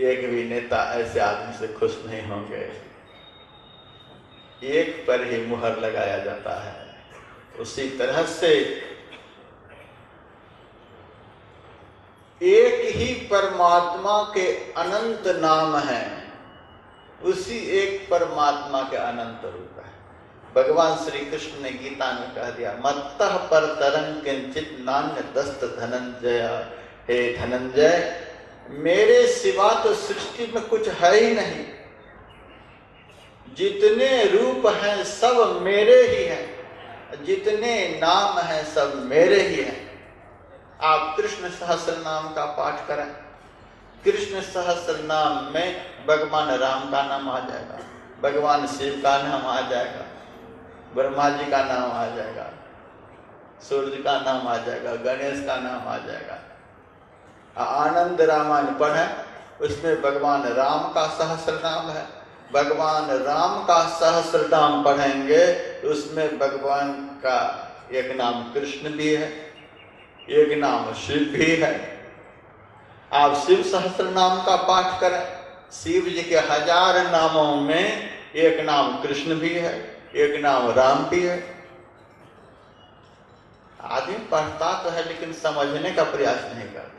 एक भी नेता ऐसे आदमी से खुश नहीं होंगे। एक पर ही मुहर लगाया जाता है। उसी तरह से एक ही परमात्मा के अनंत नाम हैं, उसी एक परमात्मा के अनंत रूप है। भगवान श्री कृष्ण ने गीता में कह दिया, मत्तः परतरं किंचित नान्य दस्त धनंजय। हे धनंजय, मेरे सिवा तो सृष्टि में कुछ है ही नहीं, जितने रूप हैं सब मेरे ही हैं, जितने नाम हैं सब मेरे ही हैं। आप कृष्ण सहस्त्र नाम का पाठ करें, कृष्ण सहस्त्र नाम में भगवान राम का नाम आ जाएगा, भगवान शिव का नाम आ जाएगा, ब्रह्मा जी का नाम आ जाएगा, सूर्य का नाम आ जाएगा, गणेश का नाम आ जाएगा। आनंद रामायण पढ़ें, उसमें भगवान राम का सहस्त्र नाम है। भगवान राम का सहस्त्र नाम पढ़ेंगे तो उसमें भगवान का एक नाम कृष्ण भी है, एक नाम शिव भी है। आप शिव सहस्त्र नाम का पाठ करें, शिव जी के 1000 नामों में एक नाम कृष्ण भी है, एक नाम राम भी है। आदमी पढ़ता तो है लेकिन समझने का प्रयास नहीं करता।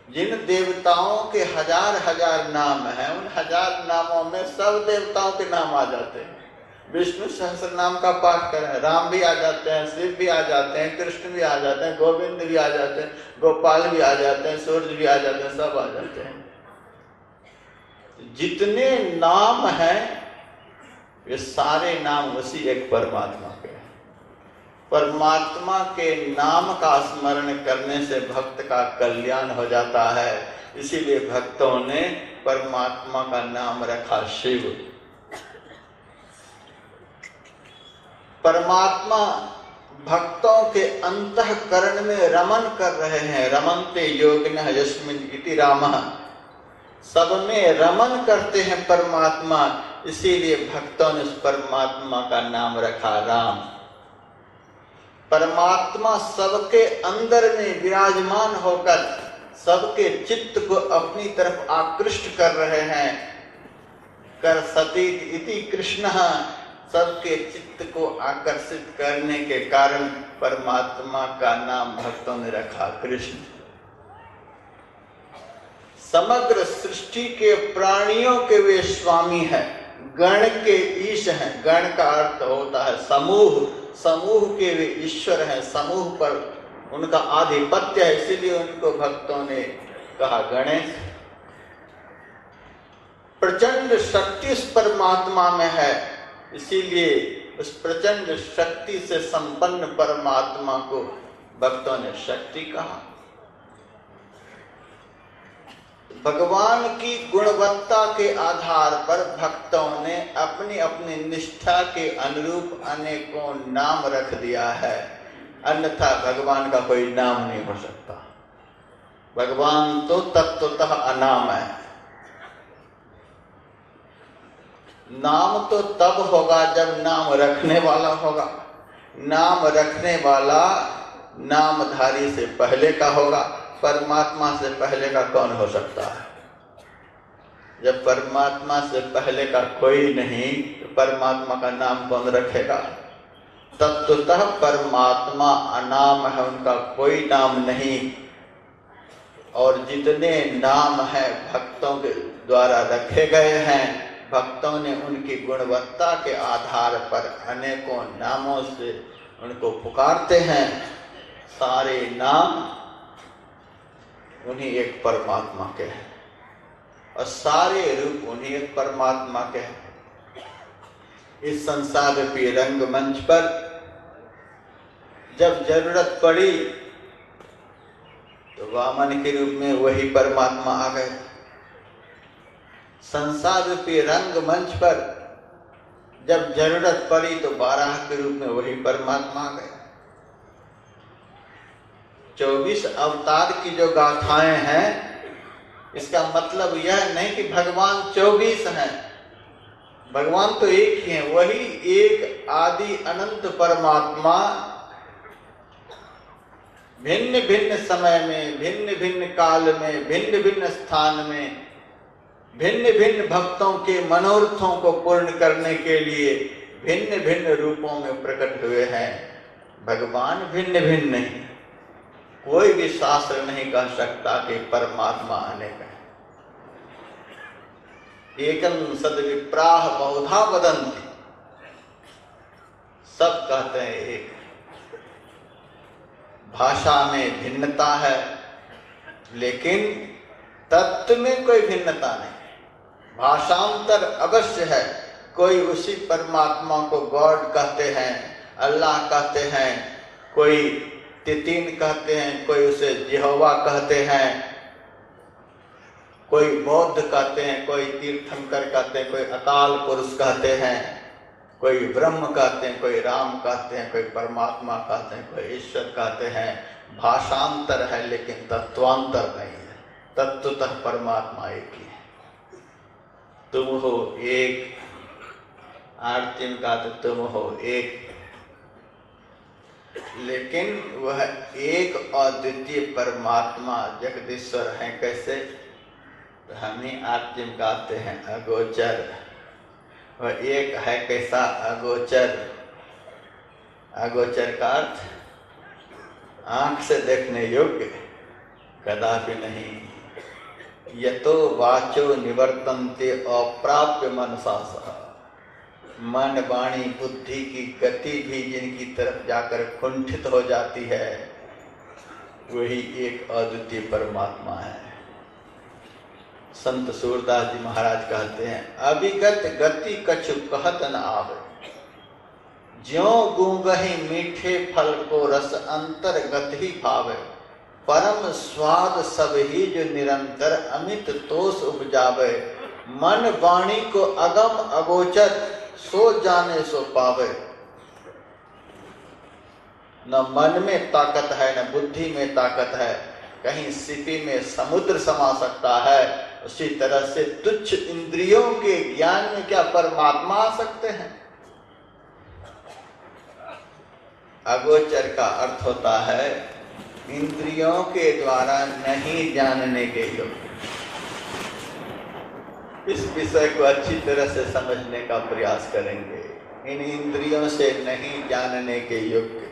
जिन देवताओं के 1000 नाम हैं, उन 1000 नामों में सब देवताओं के नाम आ जाते हैं। विष्णु सहस्त्र नाम का पाठ करें, राम भी आ जाते हैं, शिव भी आ जाते हैं, कृष्ण भी आ जाते हैं, गोविंद भी आ जाते हैं, गोपाल भी आ जाते हैं, सूर्य भी आ जाते हैं, सब आ जाते हैं। जितने नाम हैं ये सारे नाम उसी एक परमात्मा के हैं। परमात्मा के नाम का स्मरण करने से भक्त का कल्याण हो जाता है, इसीलिए भक्तों ने परमात्मा का नाम रखा शिव। परमात्मा भक्तों के अंतःकरण में रमन कर रहे हैं। रमन्ते योगिनः यस्मिन् इति रामः, सब में रमन करते हैं परमात्मा, इसीलिए भक्तों ने उस परमात्मा का नाम रखा राम। परमात्मा सबके अंदर में विराजमान होकर सबके चित्त को अपनी तरफ आकृष्ट कर रहे हैं। कर सती इति कृष्ण, सबके चित्त को आकर्षित करने के कारण परमात्मा का नाम भक्तों ने रखा कृष्ण। समग्र सृष्टि के प्राणियों के वे स्वामी हैं, गण के ईश हैं। गण का अर्थ होता है समूह, समूह के वे ईश्वर हैं, समूह पर उनका आधिपत्य है, इसीलिए उनको भक्तों ने कहा गणेश। प्रचंड शक्ति उस परमात्मा में है, इसीलिए उस प्रचंड शक्ति से संपन्न परमात्मा को भक्तों ने शक्ति कहा। भगवान की गुणवत्ता के आधार पर भक्तों ने अपनी अपनी निष्ठा के अनुरूप अनेकों नाम रख दिया है, अन्यथा भगवान का कोई नाम नहीं हो सकता। भगवान तो तत्वतः अनाम है। नाम तो तब होगा जब नाम रखने वाला होगा। नाम रखने वाला नामधारी से पहले का होगा, परमात्मा से पहले का कौन हो सकता है? जब परमात्मा से पहले का कोई नहीं तो परमात्मा का नाम कौन रखेगा? तत्वतः परमात्मा अनाम है, उनका कोई नाम नहीं। और जितने नाम हैं भक्तों के द्वारा रखे गए हैं, भक्तों ने उनकी गुणवत्ता के आधार पर अनेकों नामों से उनको पुकारते हैं। सारे नाम उन्हीं एक परमात्मा के हैं और सारे रूप उन्हीं एक परमात्मा के हैं। इस संसार रूपी रंगमंच पर जब जरूरत पड़ी तो वामन के रूप में वही परमात्मा आ गए। संसार रूपी रंगमंच पर जब जरूरत पड़ी तो बाराह के रूप में वही परमात्मा आ गए। 24 अवतार की जो गाथाएं हैं, इसका मतलब यह नहीं कि भगवान 24 हैं। भगवान तो एक ही है, वही एक आदि अनंत परमात्मा भिन्न भिन्न समय में, भिन्न भिन्न काल में, भिन्न भिन्न स्थान में, भिन्न भिन्न भक्तों के मनोरथों को पूर्ण करने के लिए भिन्न भिन्न रूपों में प्रकट हुए हैं। भगवान भिन्न भिन्न नहीं। कोई भी शास्त्र नहीं कह सकता कि परमात्मा अनेक है। एकं सद्विप्राः बहुधा वदन्ति, सब कहते हैं एक। भाषा में भिन्नता है, लेकिन तत्व में कोई भिन्नता नहीं। भाषांतर अवश्य है। कोई उसी परमात्मा को गॉड कहते हैं, अल्लाह कहते हैं, कोई तितीन कहते हैं, कोई उसे यहोवा कहते हैं, कोई बौद्ध कहते हैं, कोई तीर्थंकर कहते हैं, कोई अकाल पुरुष कहते हैं, कोई ब्रह्म कहते हैं, कोई राम कहते हैं, कोई परमात्मा कहते हैं, कोई ईश्वर कहते हैं। भाषांतर है लेकिन तत्वांतर नहीं है। तत्वतः परमात्मा एक ही है। तुम हो एक, आरती में कहा तो तुम हो एक, लेकिन वह एक अद्वितीय परमात्मा जगदीश्वर है। कैसे? तो हम ही आरती में गाते हैं अगोचर। वह एक है कैसा? अगोचर। अगोचर का अर्थ आंख से देखने योग्य कदापि नहीं। यतो वाचो निवर्तन्ते अप्राप्य मनसा सह। मन वाणी बुद्धि की गति भी जिनकी तरफ जाकर कुंठित हो जाती है, वही एक अद्वितीय परमात्मा है। संत सूरदास जी महाराज कहते हैं, अभिगत गति कछु कहत न आवे, ज्यों गूंगहि मीठे फल को रस अंतर्गत ही भावे। परम स्वाद सब ही जो निरंतर अमित तोष उपजावे। मन वाणी को अगम अगोचर, सो जाने सो पावे। न मन में ताकत है न बुद्धि में ताकत है। कहीं सिपी में समुद्र समा सकता है, उसी तरह से तुच्छ इंद्रियों के ज्ञान में क्या परमात्मा आ सकते हैं? अगोचर का अर्थ होता है इंद्रियों के द्वारा नहीं जानने के योग्य। इस विषय को अच्छी तरह से समझने का प्रयास करेंगे। इन इंद्रियों से नहीं जानने के योग्य।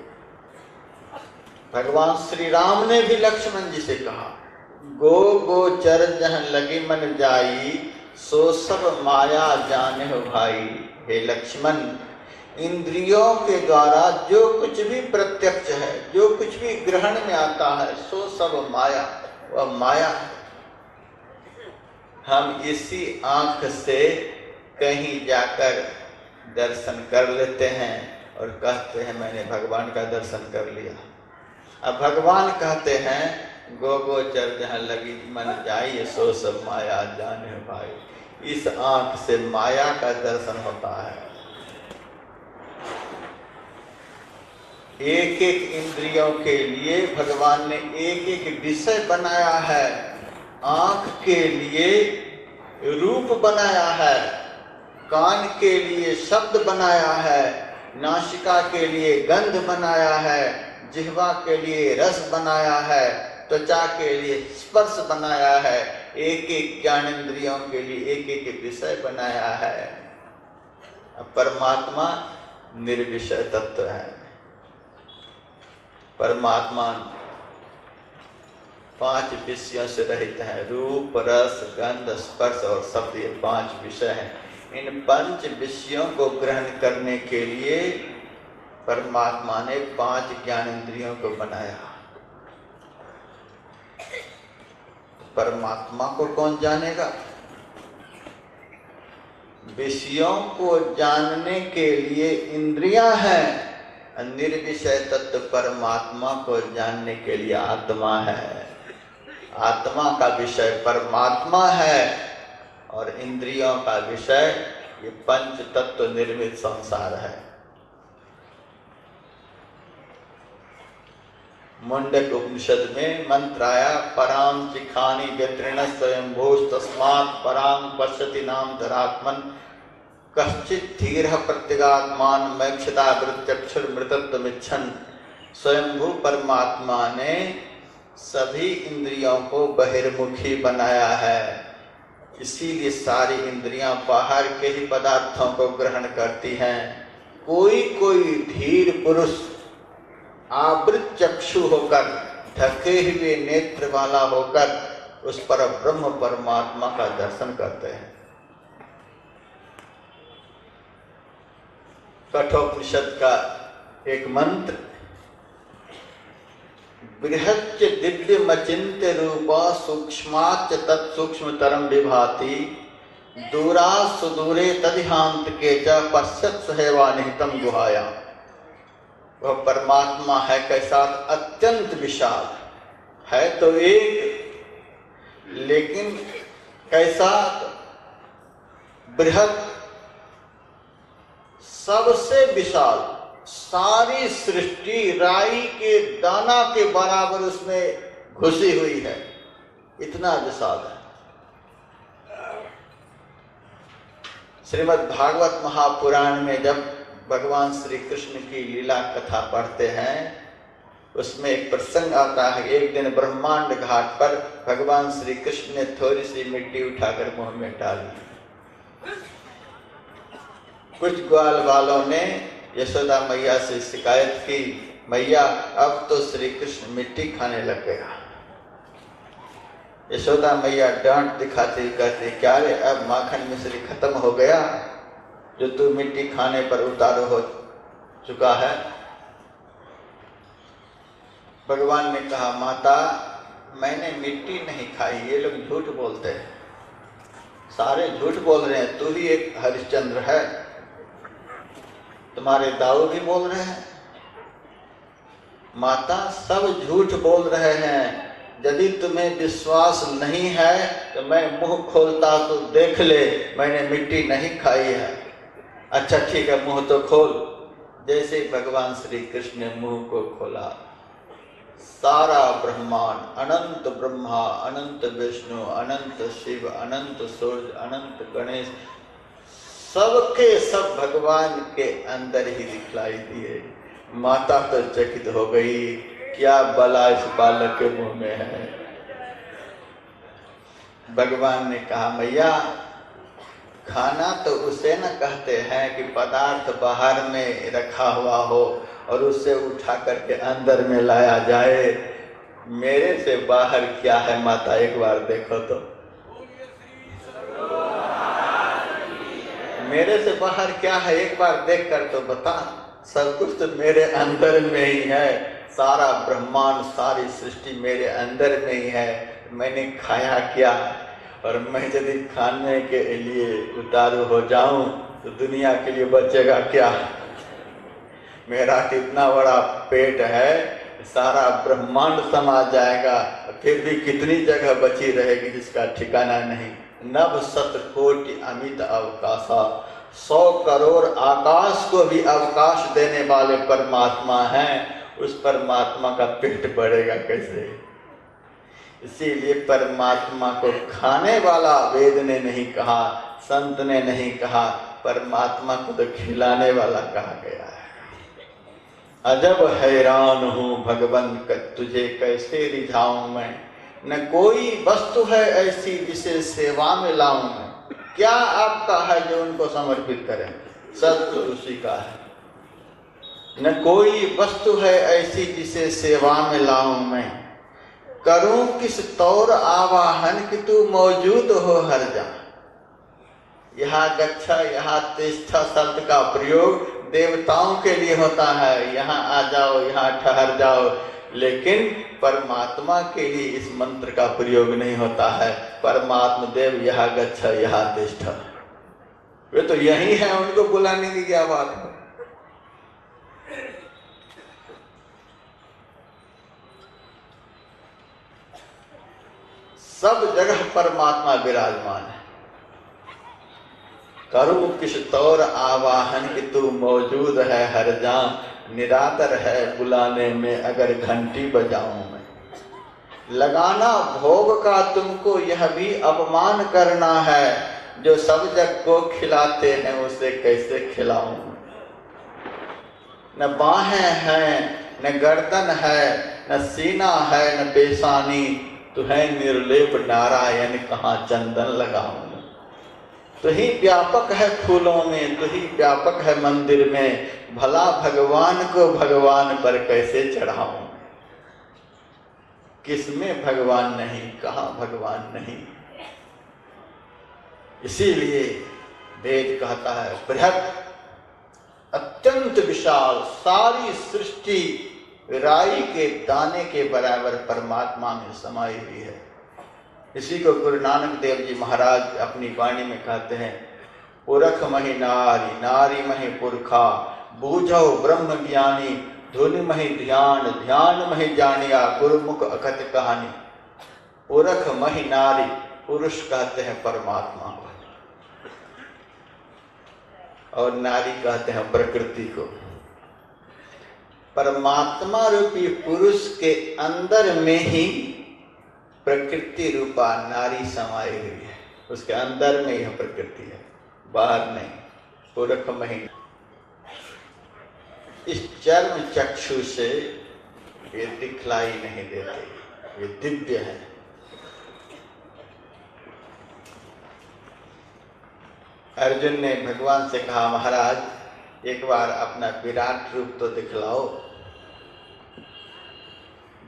भगवान श्री राम ने भी लक्ष्मण जी से कहा, गो गोचर जहाँ लगी मन जाई, सो सब माया जाने हो भाई। हे लक्ष्मण, इंद्रियों के द्वारा जो कुछ भी प्रत्यक्ष है, जो कुछ भी ग्रहण में आता है, सो सब माया, वह माया है। हम इसी आंख से कहीं जाकर दर्शन कर लेते हैं और कहते हैं मैंने भगवान का दर्शन कर लिया। अब भगवान कहते हैं गो गोचर जहाँ लगी मन जाइए, सो सब माया जाने भाई। इस आंख से माया का दर्शन होता है। एक एक इंद्रियों के लिए भगवान ने एक एक विषय बनाया है। आंख के लिए रूप बनाया है, कान के लिए शब्द बनाया है, नासिका के लिए गंध बनाया है, जिह्वा के लिए रस बनाया है, त्वचा के लिए स्पर्श बनाया है। एक एक ज्ञानेंद्रियों के लिए एक एक विषय बनाया है। परमात्मा निर्विषय तत्व है। परमात्मा 5 विषयों से रहित है। रूप, रस, गंध, स्पर्श और शब्द, ये 5 विषय हैं। इन 5 विषयों को ग्रहण करने के लिए परमात्मा ने 5 ज्ञानेंद्रियों को बनाया। परमात्मा को कौन जानेगा? विषयों को जानने के लिए इंद्रियां हैं। निर्विषय तत्व परमात्मा को जानने के लिए आत्मा है। आत्मा का विषय परमात्मा है और इंद्रियों का विषय ये पंच तत्व निर्मित संसार है। मुंडक उपनिषद में मंत्र आया, परां चिखानी व्यतृण स्वयंभूष तस्मात् परां पश्यति नाम धरात्मन कश्चित् धीरः प्रत्यगात्मान मैक्षता वृत्त्यक्षुर्मृतत्वमिच्छन्। स्वयंभू परमात्मा ने सभी इंद्रियों को बहिर्मुखी बनाया है। इसीलिए सारी इंद्रियां बाहर के ही पदार्थों को ग्रहण करती हैं। कोई कोई धीर पुरुष आवृत चक्षु होकर, ढके हुए नेत्र वाला होकर उस पर ब्रह्म परमात्मा का दर्शन करते हैं। कठोपनिषद का एक मंत्र, बृहच्च दिव्य मचिंत रूपा सूक्ष्माच तत्सूक्ष्मतरम विभाति दूरा सुदूरे तदिहांत के च पश्यत सहैवा निहितम गुहाया। वह परमात्मा है कैसा? अत्यंत विशाल है तो एक, लेकिन कैसा? बृहत, सबसे विशाल। सारी सृष्टि राई के दाना के बराबर उसमें घुसी हुई है, इतना विशाल है। श्रीमद् भागवत महापुराण में जब भगवान श्री कृष्ण की लीला कथा पढ़ते हैं, उसमें एक प्रसंग आता है। एक दिन ब्रह्मांड घाट पर भगवान श्री कृष्ण ने थोड़ी सी मिट्टी उठाकर मुंह में डाली। कुछ ग्वाल वालों ने यशोदा मैया से शिकायत की, मैया अब तो श्री कृष्ण मिट्टी खाने लग गया। यशोदा मैया डांट दिखाती कहती, क्या रे, अब माखन मिश्री खत्म हो गया जो तू मिट्टी खाने पर उतारू हो चुका है? भगवान ने कहा, माता मैंने मिट्टी नहीं खाई, ये लोग झूठ बोलते हैं, सारे झूठ बोल रहे हैं, तू ही एक हरिश्चंद्र है, तुम्हारे दाऊ भी बोल रहे हैं। माता सब झूठ बोल रहे हैं, यदि तुम्हें विश्वास नहीं है तो मैं मुंह खोलता तो देख ले, मैंने मिट्टी नहीं खाई है। अच्छा ठीक है, मुंह तो खोल। जैसे भगवान श्री कृष्ण ने मुंह को खोला, सारा ब्रह्मांड, अनंत ब्रह्मा, अनंत विष्णु, अनंत शिव, अनंत सूर्य, अनंत गणेश, सबके सब भगवान के अंदर ही दिखलाई दिए। माता तो चकित हो गई, क्या बला इस बालक के मुंह में है। भगवान ने कहा, मैया खाना तो उसे न कहते हैं कि पदार्थ बाहर में रखा हुआ हो और उसे उठा करके अंदर में लाया जाए। मेरे से बाहर क्या है माता, एक बार देखो तो। मेरे से बाहर क्या है, एक बार देख कर तो बता। सब कुछ तो मेरे अंदर में ही है, सारा ब्रह्मांड, सारी सृष्टि मेरे अंदर में ही है। मैंने खाया क्या, और मैं यदि खाने के लिए उतारू हो जाऊं तो दुनिया के लिए बचेगा क्या? मेरा कितना बड़ा पेट है, सारा ब्रह्मांड समा जाएगा, फिर भी कितनी जगह बची रहेगी जिसका ठिकाना नहीं। नव शत कोटि अमित अवकाशा, 100 करोड़ आकाश को भी अवकाश देने वाले परमात्मा हैं। उस परमात्मा का पेट बढ़ेगा कैसे? इसीलिए परमात्मा को खाने वाला वेद ने नहीं कहा, संत ने नहीं कहा, परमात्मा को तो खिलाने वाला कहा गया है। अजब हैरान हूँ भगवन तुझे कैसे रिझाऊं मैं, न कोई वस्तु है ऐसी जिसे सेवा में लाऊं मैं। क्या आपका है जो उनको समर्पित करें, सब तो उसी का है। न कोई वस्तु है ऐसी जिसे सेवा में लाऊं मैं, करूं किस तौर आवाहन कि तू मौजूद हो हर जगह। यहाँ गच्छा, यहाँ तिष्ठा शब्द का प्रयोग देवताओं के लिए होता है, यहाँ आ जाओ, यहाँ ठहर जाओ, लेकिन परमात्मा के लिए इस मंत्र का प्रयोग नहीं होता है। परमात्मा देव यहाँ गच्छा, यहाँ तिष्ठा, वे तो यही है, उनको बुलाने की क्या बात है। सब जगह परमात्मा विराजमान है। करूं किस तौर आवाहन कि तू मौजूद है हर जान, निरादर है बुलाने में अगर घंटी बजाऊं मैं। लगाना भोग का तुमको यह भी अपमान करना है, जो सब जग को खिलाते हैं उसे कैसे खिलाऊं। न बाहें हैं, न गर्दन है, न सीना है, न पेशानी, तू है निर्लेप नारायण कहाँ चंदन लगाऊं। तू ही व्यापक है फूलों में, तू ही व्यापक है मंदिर में, भला भगवान को भगवान पर कैसे चढ़ाऊं। किसमें भगवान नहीं, कहाँ भगवान नहीं। इसीलिए वेद कहता है बृहत, अत्यंत विशाल, सारी सृष्टि राई के दाने के बराबर परमात्मा में समाई हुई है। इसी को गुरु नानक देव जी महाराज अपनी वाणी में कहते हैं, पुरख महि नारी, नारी महि पुरखा, बूझो ब्रह्म ज्ञानी, धुन महि ध्यान, ध्यान महि जानिया, गुरुमुख अकथ कहानी। पुरख महि नारी, पुरुष कहते हैं परमात्मा को, और नारी कहते हैं प्रकृति को। परमात्मा रूपी पुरुष के अंदर में ही प्रकृति रूपा नारी समाई हुई है। उसके अंदर में यह प्रकृति है, बाहर नहीं। पुरख महि, इस चर्म चक्षु से ये दिखलाई नहीं देते, ये दिव्य है। अर्जुन ने भगवान से कहा, महाराज एक बार अपना विराट रूप तो दिखलाओ।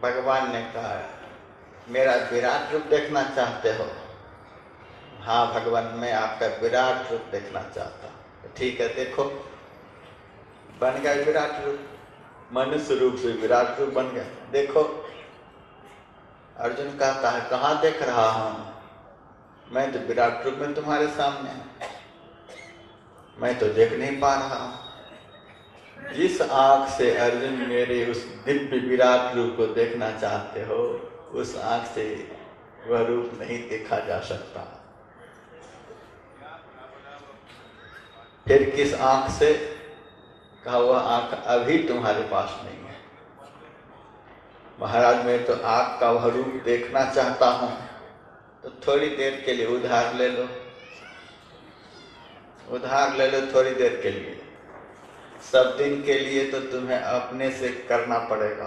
भगवान ने कहा, मेरा विराट रूप देखना चाहते हो? हाँ भगवान, मैं आपका विराट रूप देखना चाहता हूँ। ठीक है, देखो। बन गया विराट रूप, मनुष्य रूप से विराट रूप बन गया। देखो। अर्जुन कहता है, कहाँ देख रहा हूँ? मैं तो विराट रूप में तुम्हारे सामने, मैं तो देख नहीं पा रहा हूँ। जिस आंख से अर्जुन मेरे उस दिव्य विराट रूप को देखना चाहते हो, उस आंख से वह रूप नहीं देखा जा सकता। फिर किस आंख से? कहा, वह आंख अभी तुम्हारे पास नहीं है। महाराज मैं तो आंख का वह रूप देखना चाहता हूँ, तो थोड़ी देर के लिए उधार ले लो, उधार ले लो थोड़ी देर के लिए। सब दिन के लिए तो तुम्हें अपने से करना पड़ेगा,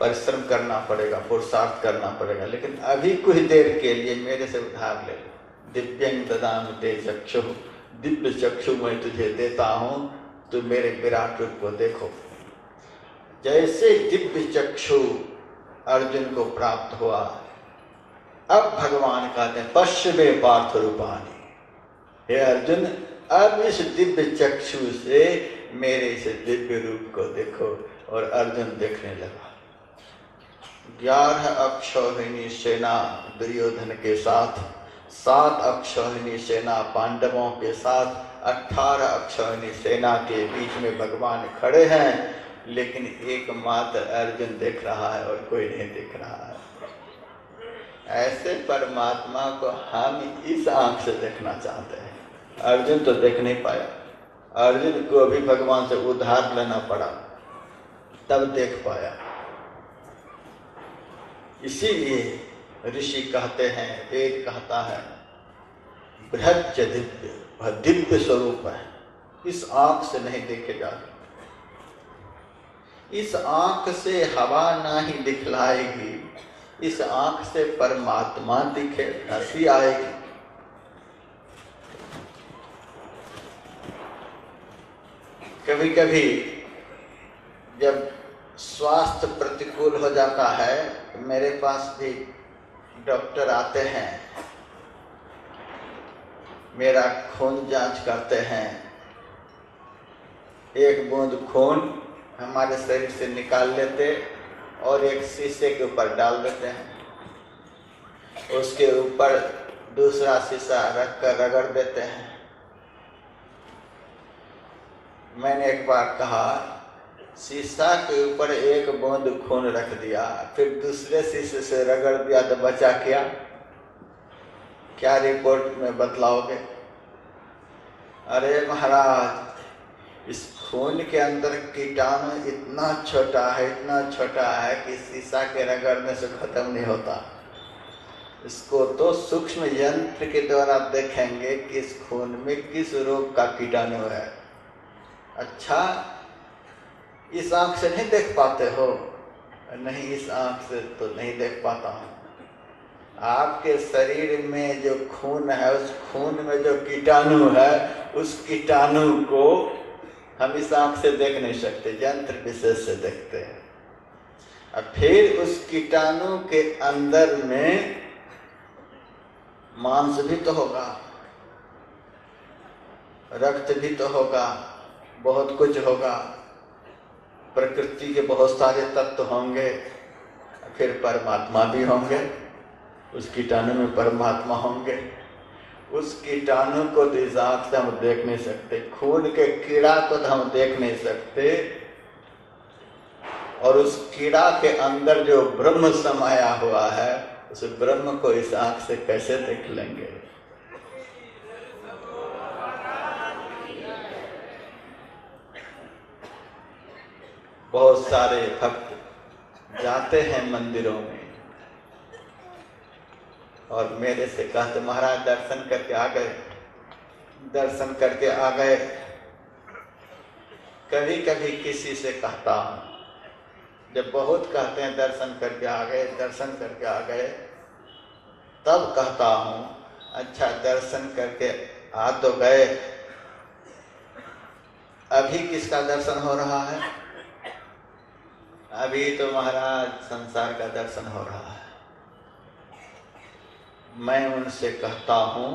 परिश्रम करना पड़ेगा, पुरुषार्थ करना पड़ेगा, लेकिन अभी कुछ देर के लिए मेरे से उधार ले लो। दिव्यं ददामि ते चक्षु, दिव्य चक्षु मैं तुझे देता हूँ, तो मेरे विराट रूप को देखो। जैसे दिव्य चक्षु अर्जुन को प्राप्त हुआ, अब भगवान कहते हैं, पश्चिमे पार्थ रूपानी। हे अर्जुन, अब इस दिव्य चक्षु से मेरे इस दिव्य रूप को देखो। और अर्जुन देखने लगा। 11 अक्षौहिणी सेना दुर्योधन के साथ, 7 अक्षौहिणी सेना पांडवों के साथ, 18 अक्षौहिणी सेना के बीच में भगवान खड़े हैं, लेकिन एकमात्र अर्जुन देख रहा है और कोई नहीं देख रहा है। ऐसे परमात्मा को हम इस आंख से देखना चाहते हैं। अर्जुन तो देख नहीं पाया, अर्जुन को भी भगवान से उधार लेना पड़ा, तब देख पाया। इसीलिए ऋषि कहते हैं, वेद कहता है, बृहच्च दिव्य, वह दिव्य स्वरूप है, इस आंख से नहीं देखे जा सकते। इस आंख से हवा ना ही दिखलाएगी, इस आंख से परमात्मा दिखे, हंसी आएगी। कभी कभी जब स्वास्थ्य प्रतिकूल हो जाता है, मेरे पास भी डॉक्टर आते हैं, मेरा खून जांच करते हैं, एक बूंद खून हमारे शरीर से निकाल लेते और एक शीशे के ऊपर डाल देते हैं, उसके ऊपर दूसरा शीशा रख कर रगड़ देते हैं। मैंने एक बार कहा, शीशा के ऊपर एक बूंद खून रख दिया, फिर दूसरे शीशे से रगड़ दिया, तो बचा क्या? क्या रिपोर्ट में बतलाओगे? अरे महाराज, इस खून के अंदर कीटाणु इतना छोटा है, इतना छोटा है कि शीशा के रगड़ने से खत्म नहीं होता। इसको तो सूक्ष्म यंत्र के द्वारा देखेंगे कि इस खून में किस रोग का कीटाणु है। अच्छा, इस आंख से नहीं देख पाते हो? नहीं, इस आंख से तो नहीं देख पाता हूँ। आपके शरीर में जो खून है, उस खून में जो कीटाणु है, उस कीटाणु को हम इस आंख से देख नहीं सकते, यंत्र विशेष से देखते हैं। और फिर उस कीटाणु के अंदर में मांस भी तो होगा, रक्त भी तो होगा, बहुत कुछ होगा। प्रकृति के बहुत सारे तत्व होंगे, फिर परमात्मा भी होंगे, उस कीटाणु में परमात्मा होंगे। उस कीटाणु को इस आँख से हम देख नहीं सकते, खून के कीड़ा को तो हम देख नहीं सकते, और उस कीड़ा के अंदर जो ब्रह्म समाया हुआ है, उस ब्रह्म को इस आँख से कैसे देख लेंगे? बहुत सारे भक्त जाते हैं मंदिरों में और मेरे से कहते महाराज दर्शन करके आ गए, दर्शन करके आ गए। कभी कभी किसी से कहता हूँ, जब बहुत कहते हैं दर्शन करके आ गए, दर्शन करके आ गए, तब कहता हूँ अच्छा दर्शन करके आ तो गए, अभी किसका दर्शन हो रहा है? अभी तो महाराज संसार का दर्शन हो रहा है। मैं उनसे कहता हूँ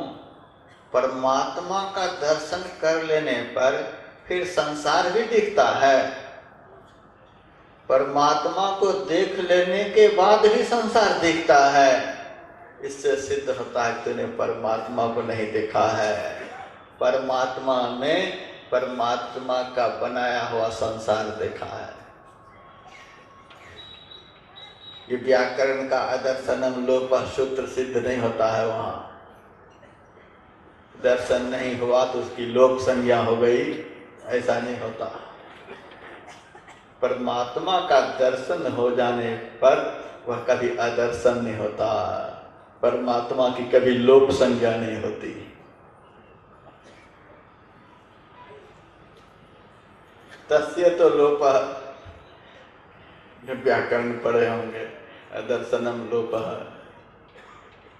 परमात्मा का दर्शन कर लेने पर फिर संसार भी दिखता है, परमात्मा को देख लेने के बाद ही संसार दिखता है। इससे सिद्ध होता है तूने परमात्मा को नहीं देखा है। परमात्मा में परमात्मा का बनाया हुआ संसार देखा है। ये व्याकरण का अदर्शनम लोप सूत्र सिद्ध नहीं होता है। वहाँ दर्शन नहीं हुआ तो उसकी लोक संज्ञा हो गई, ऐसा नहीं होता। परमात्मा का दर्शन हो जाने पर वह कभी अदर्शन नहीं होता, परमात्मा की कभी लोक संज्ञा नहीं होती। तस्य तो लोप, व्याकरण पढ़े होंगे, अदर्शनम लोप,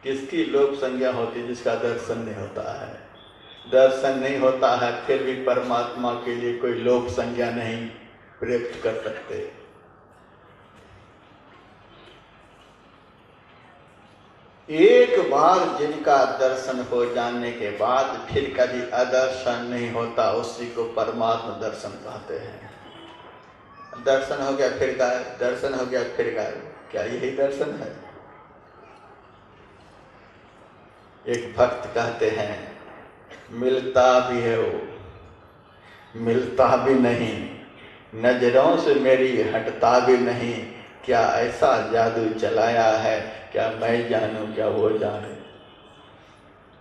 किसकी लोप संज्ञा होती? जिसका दर्शन नहीं होता है। दर्शन नहीं होता है फिर भी परमात्मा के लिए कोई लोप संज्ञा नहीं प्रयुक्त कर सकते। एक बार जिनका दर्शन हो जाने के बाद फिर कभी अदर्शन नहीं होता, उसी को परमात्मा दर्शन कहते हैं। दर्शन हो गया फिर गायब, दर्शन हो गया फिर गायब, क्या यही दर्शन है? एक भक्त कहते हैं मिलता भी है वो, मिलता भी नहीं, नजरों से मेरी हटता भी नहीं, क्या ऐसा जादू चलाया है, क्या मैं जानूं क्या वो जाने,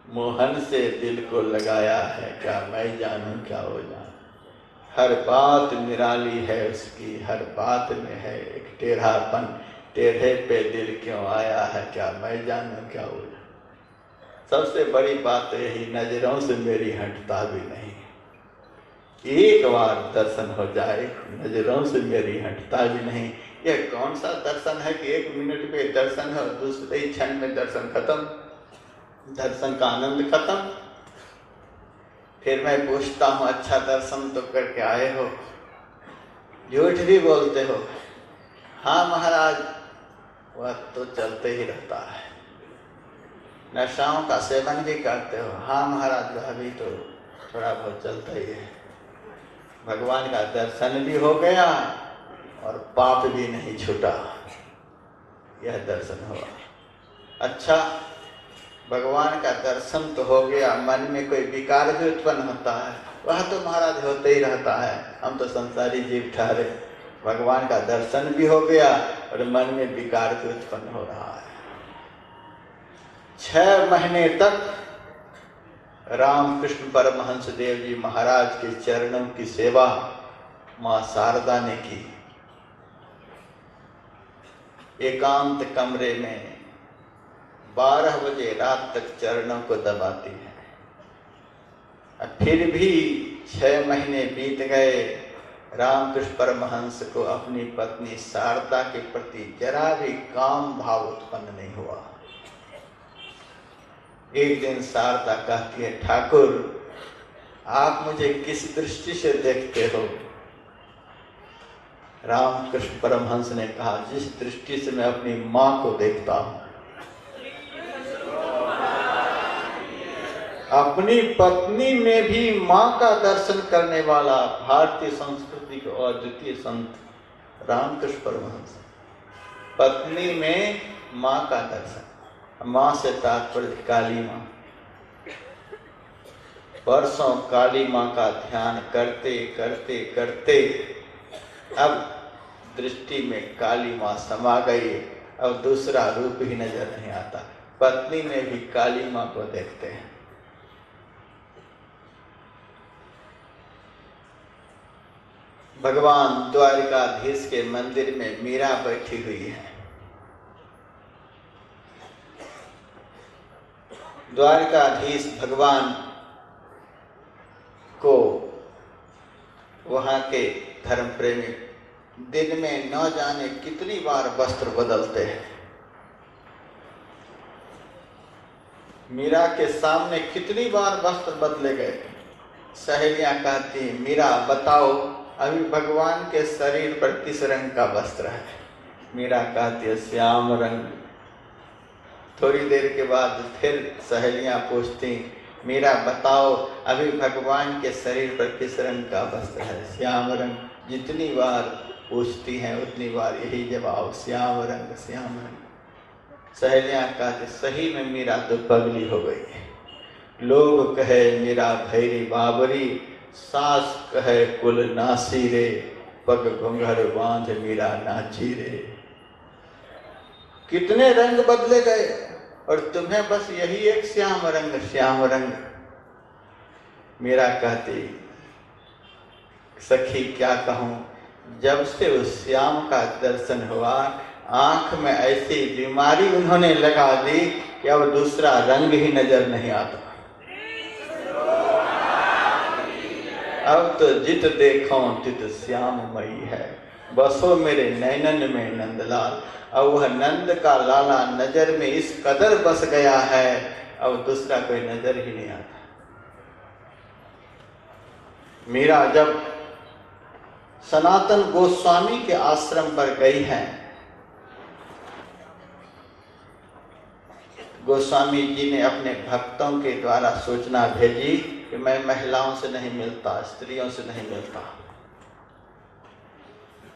मोहन से दिल को लगाया है, क्या मैं जानूं क्या वो जाने। हर बात निराली है उसकी, हर बात में है एक टेढ़ापन, टेढ़े पे दिल क्यों आया है, क्या मैं जानूं क्या वो जाने। सबसे बड़ी बात यही, नजरों से मेरी हटता भी नहीं। एक बार दर्शन हो जाए, नजरों से मेरी हटता भी नहीं। यह कौन सा दर्शन है कि 1 मिनट में दर्शन है और दूसरे ही क्षण में दर्शन खत्म, दर्शन का आनंद खत्म। फिर मैं पूछता हूँ अच्छा दर्शन तो करके आए हो, झूठ भी बोलते हो। हाँ महाराज वह तो चलते ही रहता है। नशाओं का सेवन भी करते हो। हाँ महाराज अभी तो थोड़ा बहुत चलता ही है। भगवान का दर्शन भी हो गया और पाप भी नहीं छूटा, यह दर्शन हुआ। अच्छा भगवान का दर्शन तो हो गया, मन में कोई विकार भी उत्पन्न होता है, वह तो महाराज होते ही रहता है। हम तो संसारी जीव ठहरे, भगवान का दर्शन भी हो गया और मन में विकार भी उत्पन्न हो रहा है। 6 महीने तक रामकृष्ण परमहंस देव जी महाराज के चरणों की सेवा मां शारदा ने की। एकांत कमरे में 12 बजे रात तक चरणों को दबाती है। फिर भी 6 महीने बीत गए, रामकृष्ण परमहंस को अपनी पत्नी शारदा के प्रति जरा भी काम भाव उत्पन्न नहीं हुआ। एक दिन शारदा कहती है, ठाकुर आप मुझे किस दृष्टि से देखते हो? रामकृष्ण परमहंस ने कहा, जिस दृष्टि से मैं अपनी माँ को देखता हूँ। अपनी पत्नी में भी माँ का दर्शन करने वाला भारतीय संस्कृति का अद्वितीय संत रामकृष्ण परमहंस। पत्नी में माँ का दर्शन, माँ से तात्पर्य काली माँ। वर्षों काली माँ का ध्यान करते करते करते अब दृष्टि में काली माँ समा गई। अब दूसरा रूप ही नजर नहीं आता। पत्नी में भी काली माँ को देखते हैं। भगवान द्वारिकाधीश के मंदिर में मीरा बैठी हुई है। द्वारिकाधीश भगवान को वहां के धर्म प्रेमी दिन में न जाने कितनी बार वस्त्र बदलते हैं। मीरा के सामने कितनी बार वस्त्र बदले गए। सहेलियां कहती, मीरा बताओ अभी भगवान के शरीर पर किस रंग का वस्त्र है? मीरा कहती है श्याम रंग। थोड़ी देर के बाद फिर सहेलियां पूछती, मीरा बताओ अभी भगवान के शरीर पर किस रंग का वस्त्र है? श्याम रंग। जितनी बार पूछती हैं उतनी बार यही जवाब, श्याम रंग श्याम रंग। सहेलियां कहती, सही में मीरा तो पगली हो गई है। लोग कहे मीरा भैरी बाबरी, सास कहे कुल नासी रे, पग घुंघर बांध मीरा नाची रे। कितने रंग बदले गए और तुम्हें बस यही एक श्याम रंग श्याम रंग। मीरा कहती, सखी क्या कहूं, जब से उस श्याम का दर्शन हुआ आंख में ऐसी बीमारी उन्होंने लगा दी कि अब दूसरा रंग ही नजर नहीं आता। अब तो जित देखो तित श्याममयी है, बसो मेरे नैनन में नंदलाल। अब वह नंद का लाला नजर में इस कदर बस गया है, अब दूसरा कोई नजर ही नहीं आता। मीरा जब सनातन गोस्वामी के आश्रम पर गई है, गोस्वामी जी ने अपने भक्तों के द्वारा सूचना भेजी कि मैं महिलाओं से नहीं मिलता, स्त्रियों से नहीं मिलता।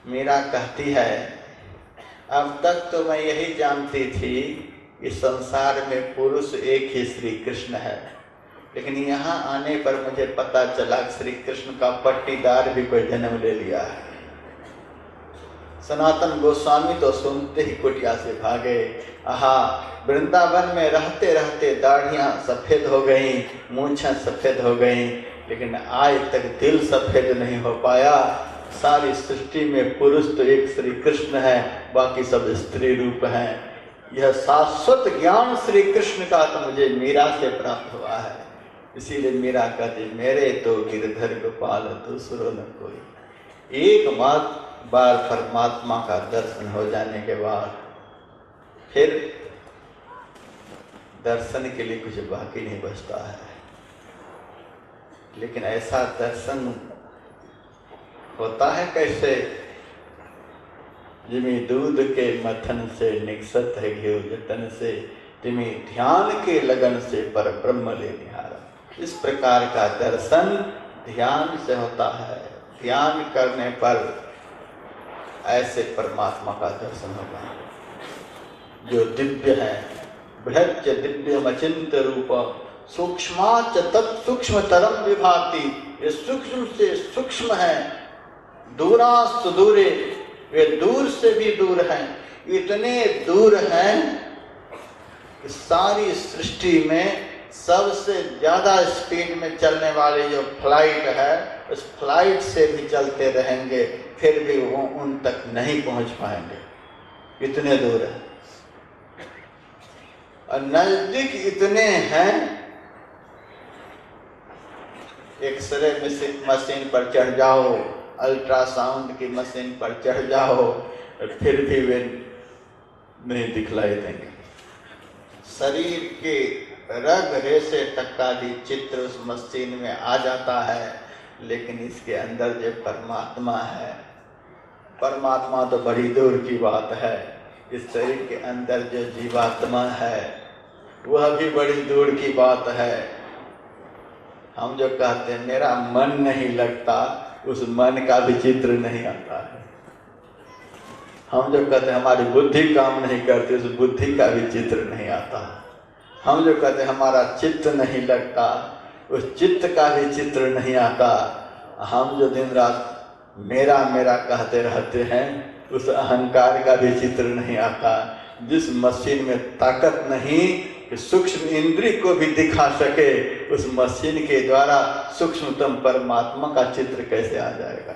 मीरा कहती है, अब तक तो मैं यही जानती थी कि संसार में पुरुष एक ही श्री कृष्ण है, लेकिन यहाँ आने पर मुझे पता चला श्री कृष्ण का पट्टीदार भी कोई जन्म ले लिया है। सनातन गोस्वामी तो सुनते ही कुटिया से भागे। आहा, वृंदावन में रहते रहते दाढ़ियां सफेद हो गईं, मूंछें सफेद हो गईं, लेकिन आज तक दिल सफेद नहीं हो पाया। सारी सृष्टि में पुरुष तो एक श्री कृष्ण है, बाकी सब स्त्री रूप हैं। यह शाश्वत ज्ञान श्री कृष्ण का तो मुझे मीरा से प्राप्त हुआ है। इसीलिए मीरा कहती, मेरे तो गिरधर गोपाल दूसरो न कोई। एक बार परमात्मा का दर्शन हो जाने के बाद फिर दर्शन के लिए कुछ बाकी नहीं बचता है। लेकिन ऐसा दर्शन होता है कैसे? जिमी दूध के मथन से निकसत है घिउ जतन से, जिमी ध्यान के लगन से पर ब्रह्म ले निहारा। इस प्रकार का दर्शन ध्यान से होता है। ध्यान करने पर ऐसे परमात्मा का दर्शन होगा जो दिव्य है। बृहच्च दिव्यम अचिंत रूप सूक्ष्माच तत्सूक्ष्मतरम विभाति। ये सूक्ष्म से सूक्ष्म है, दूरा सुदूरे, वे दूर से भी दूर हैं। इतने दूर हैं कि सारी सृष्टि में सबसे ज्यादा स्पीड में चलने वाली जो फ्लाइट है, उस फ्लाइट से भी चलते रहेंगे फिर भी वो उन तक नहीं पहुंच पाएंगे, इतने दूर है। और नजदीक इतने हैं, एक्सरे मशीन पर चढ़ जाओ, अल्ट्रासाउंड की मशीन पर चढ़ जाओ, फिर भी वे नहीं दिखलाई देंगे। शरीर के रग रेशे तक का भी चित्र उस मशीन में आ जाता है, लेकिन इसके अंदर जो परमात्मा है, परमात्मा तो बड़ी दूर की बात है। इस शरीर के अंदर जो जीवात्मा है वह भी बड़ी दूर की बात है। हम जो कहते हैं मेरा मन नहीं लगता, उस मन का भी चित्र नहीं आता है। हम जो कहते हैं हमारी बुद्धि काम नहीं करती, उस बुद्धि का भी चित्र नहीं आता। हम जो कहते हैं हमारा चित्त नहीं लगता, उस चित्त का भी चित्र नहीं आता। हम जो दिन रात मेरा मेरा कहते रहते हैं, उस अहंकार का भी चित्र नहीं आता। जिस मशीन में ताकत नहीं कि सूक्ष्म इंद्रिय को भी दिखा सके, उस मशीन के द्वारा सूक्ष्मतम परमात्मा का चित्र कैसे आ जाएगा?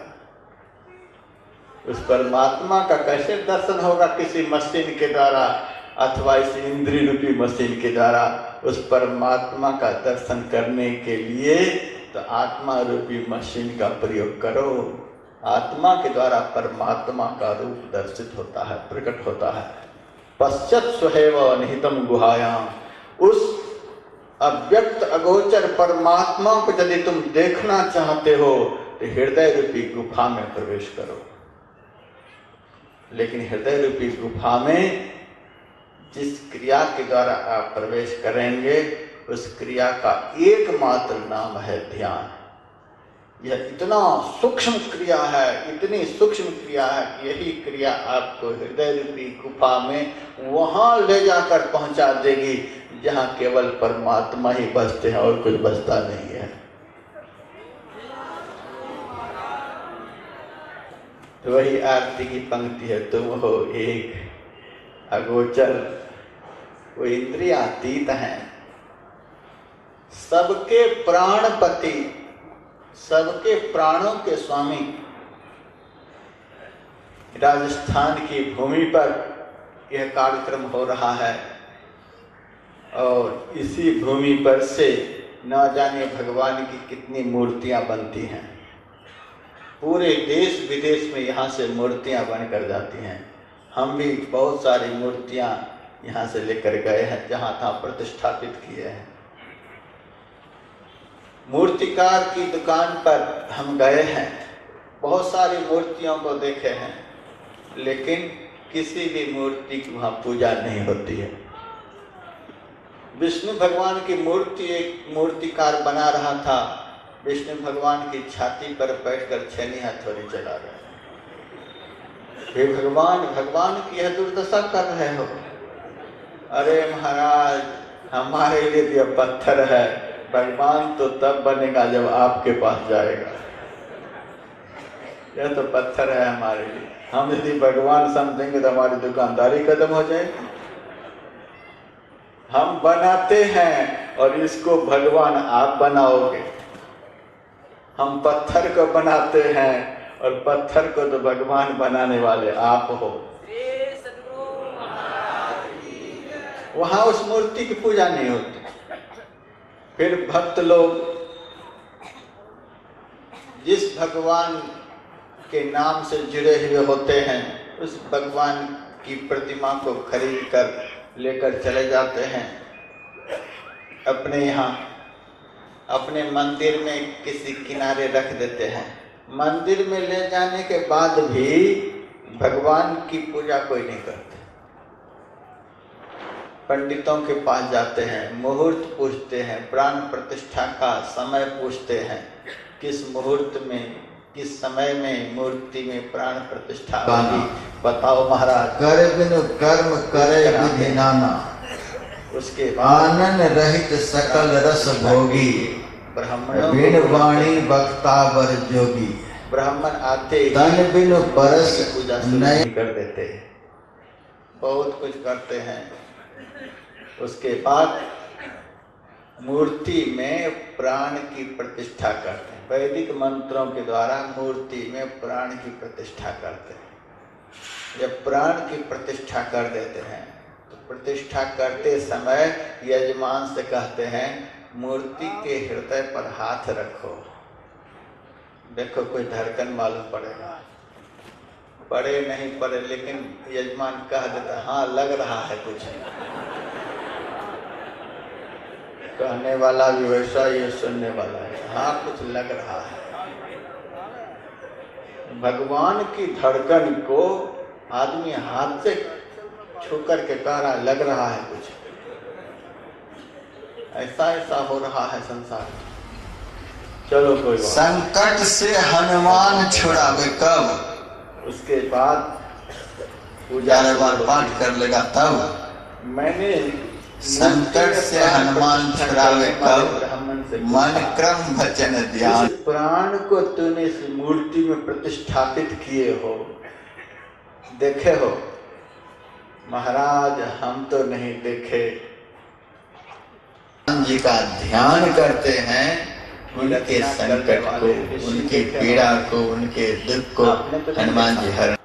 उस परमात्मा का कैसे दर्शन होगा किसी मशीन के द्वारा, अथवा इस इंद्रिय रूपी मशीन के द्वारा? उस परमात्मा का दर्शन करने के लिए तो आत्मा रूपी मशीन का प्रयोग करो। आत्मा के द्वारा परमात्मा का रूप दर्शित होता है, प्रकट होता है। पश्चात स्वहेव निहितम गुहायाम, उस अव्यक्त अगोचर परमात्मा को यदि तुम देखना चाहते हो तो हृदय रूपी गुफा में प्रवेश करो। लेकिन हृदय रूपी गुफा में जिस क्रिया के द्वारा आप प्रवेश करेंगे, उस क्रिया का एकमात्र नाम है ध्यान। यह इतना सूक्ष्म क्रिया है, इतनी सूक्ष्म क्रिया है कि यही क्रिया आपको हृदय रूपी गुफा में वहां ले जाकर पहुंचा देगी जहां केवल परमात्मा ही बसते हैं और कुछ बसता नहीं है। तो वही आरती की पंक्ति है, तुम हो एक अगोचर, वो इंद्रियातीत हैं, सबके प्राणपति, सबके प्राणों के स्वामी। राजस्थान की भूमि पर यह कार्यक्रम हो रहा है और इसी भूमि पर से न जाने भगवान की कितनी मूर्तियां बनती हैं। पूरे देश विदेश में यहाँ से मूर्तियां बनकर जाती हैं। हम भी बहुत सारी मूर्तियां यहाँ से लेकर गए हैं, जहाँ तहाँ प्रतिष्ठापित किए हैं। मूर्तिकार की दुकान पर हम गए हैं, बहुत सारी मूर्तियों को देखे हैं, लेकिन किसी भी मूर्ति की वहाँ पूजा नहीं होती है। विष्णु भगवान की मूर्ति एक मूर्तिकार बना रहा था, विष्णु भगवान की छाती पर बैठकर छेनी हथौड़ी चला रहे हैं। हे भगवान, भगवान की यह दुर्दशा कर रहे हो। अरे महाराज, हमारे लिए तो यह पत्थर है, भगवान तो तब बनेगा जब आपके पास जाएगा। यह तो पत्थर है हमारे लिए, हम यदि भगवान समझेंगे तो हमारी दुकानदारी खत्म हो जाएगी। हम बनाते हैं और इसको भगवान आप बनाओगे। हम पत्थर को बनाते हैं और पत्थर को तो भगवान बनाने वाले आप हो। वहां उस मूर्ति की पूजा नहीं होती। फिर भक्त लोग जिस भगवान के नाम से जुड़े हुए होते हैं, उस भगवान की प्रतिमा को खरीद कर लेकर चले जाते हैं अपने यहाँ, अपने मंदिर में किसी किनारे रख देते हैं। मंदिर में ले जाने के बाद भी भगवान की पूजा कोई नहीं करते। पंडितों के पास जाते हैं, मुहूर्त पूछते हैं, प्राण प्रतिष्ठा का समय पूछते हैं, किस मुहूर्त में, किस समय में मूर्ति में प्राण प्रतिष्ठा होगी, बताओ महाराज। करे बिनु कर्म करे विधि नाना, उसके आनंद रहित सकल रस भोगी, ब्राह्मणों बिन वाणी वक्ता वर जोगी। ब्राह्मण आते तन बिनु परस पूजा नहीं कर देते हैं, बहुत कुछ करते हैं। उसके बाद मूर्ति में प्राण की प्रतिष्ठा करते हैं। वैदिक मंत्रों के द्वारा मूर्ति में प्राण की प्रतिष्ठा करते हैं। जब प्राण की प्रतिष्ठा कर देते हैं तो प्रतिष्ठा करते समय यजमान से कहते हैं, मूर्ति के हृदय पर हाथ रखो, देखो कोई धड़कन मालूम पड़ेगा। पड़े नहीं पड़े, लेकिन यजमान कह देता, हाँ लग रहा है कुछ। कहने वाला भी वैसा, ये सुनने वाला है, हाँ कुछ लग रहा है। भगवान की धड़कन को आदमी हाथ से छू करके कह रहा, लग रहा है कुछ। ऐसा ऐसा हो रहा है संसार। चलो कोई बात। संकट से हनुमान छुड़ावे कब। उसके बाद पूजा 11 बार पाठ कर लेगा तब मैंने संकट से हनुमान छुड़ावे कब ब्राह्मण से मन क्रम भजन ध्यान। इस प्राण को तूने इस मूर्ति में प्रतिष्ठापित किए हो, देखे हो? महाराज हम तो नहीं देखे। जी का ध्यान करते हैं, उनके संकट को, उनके पीड़ा को, उनके दुख को हनुमान जी हर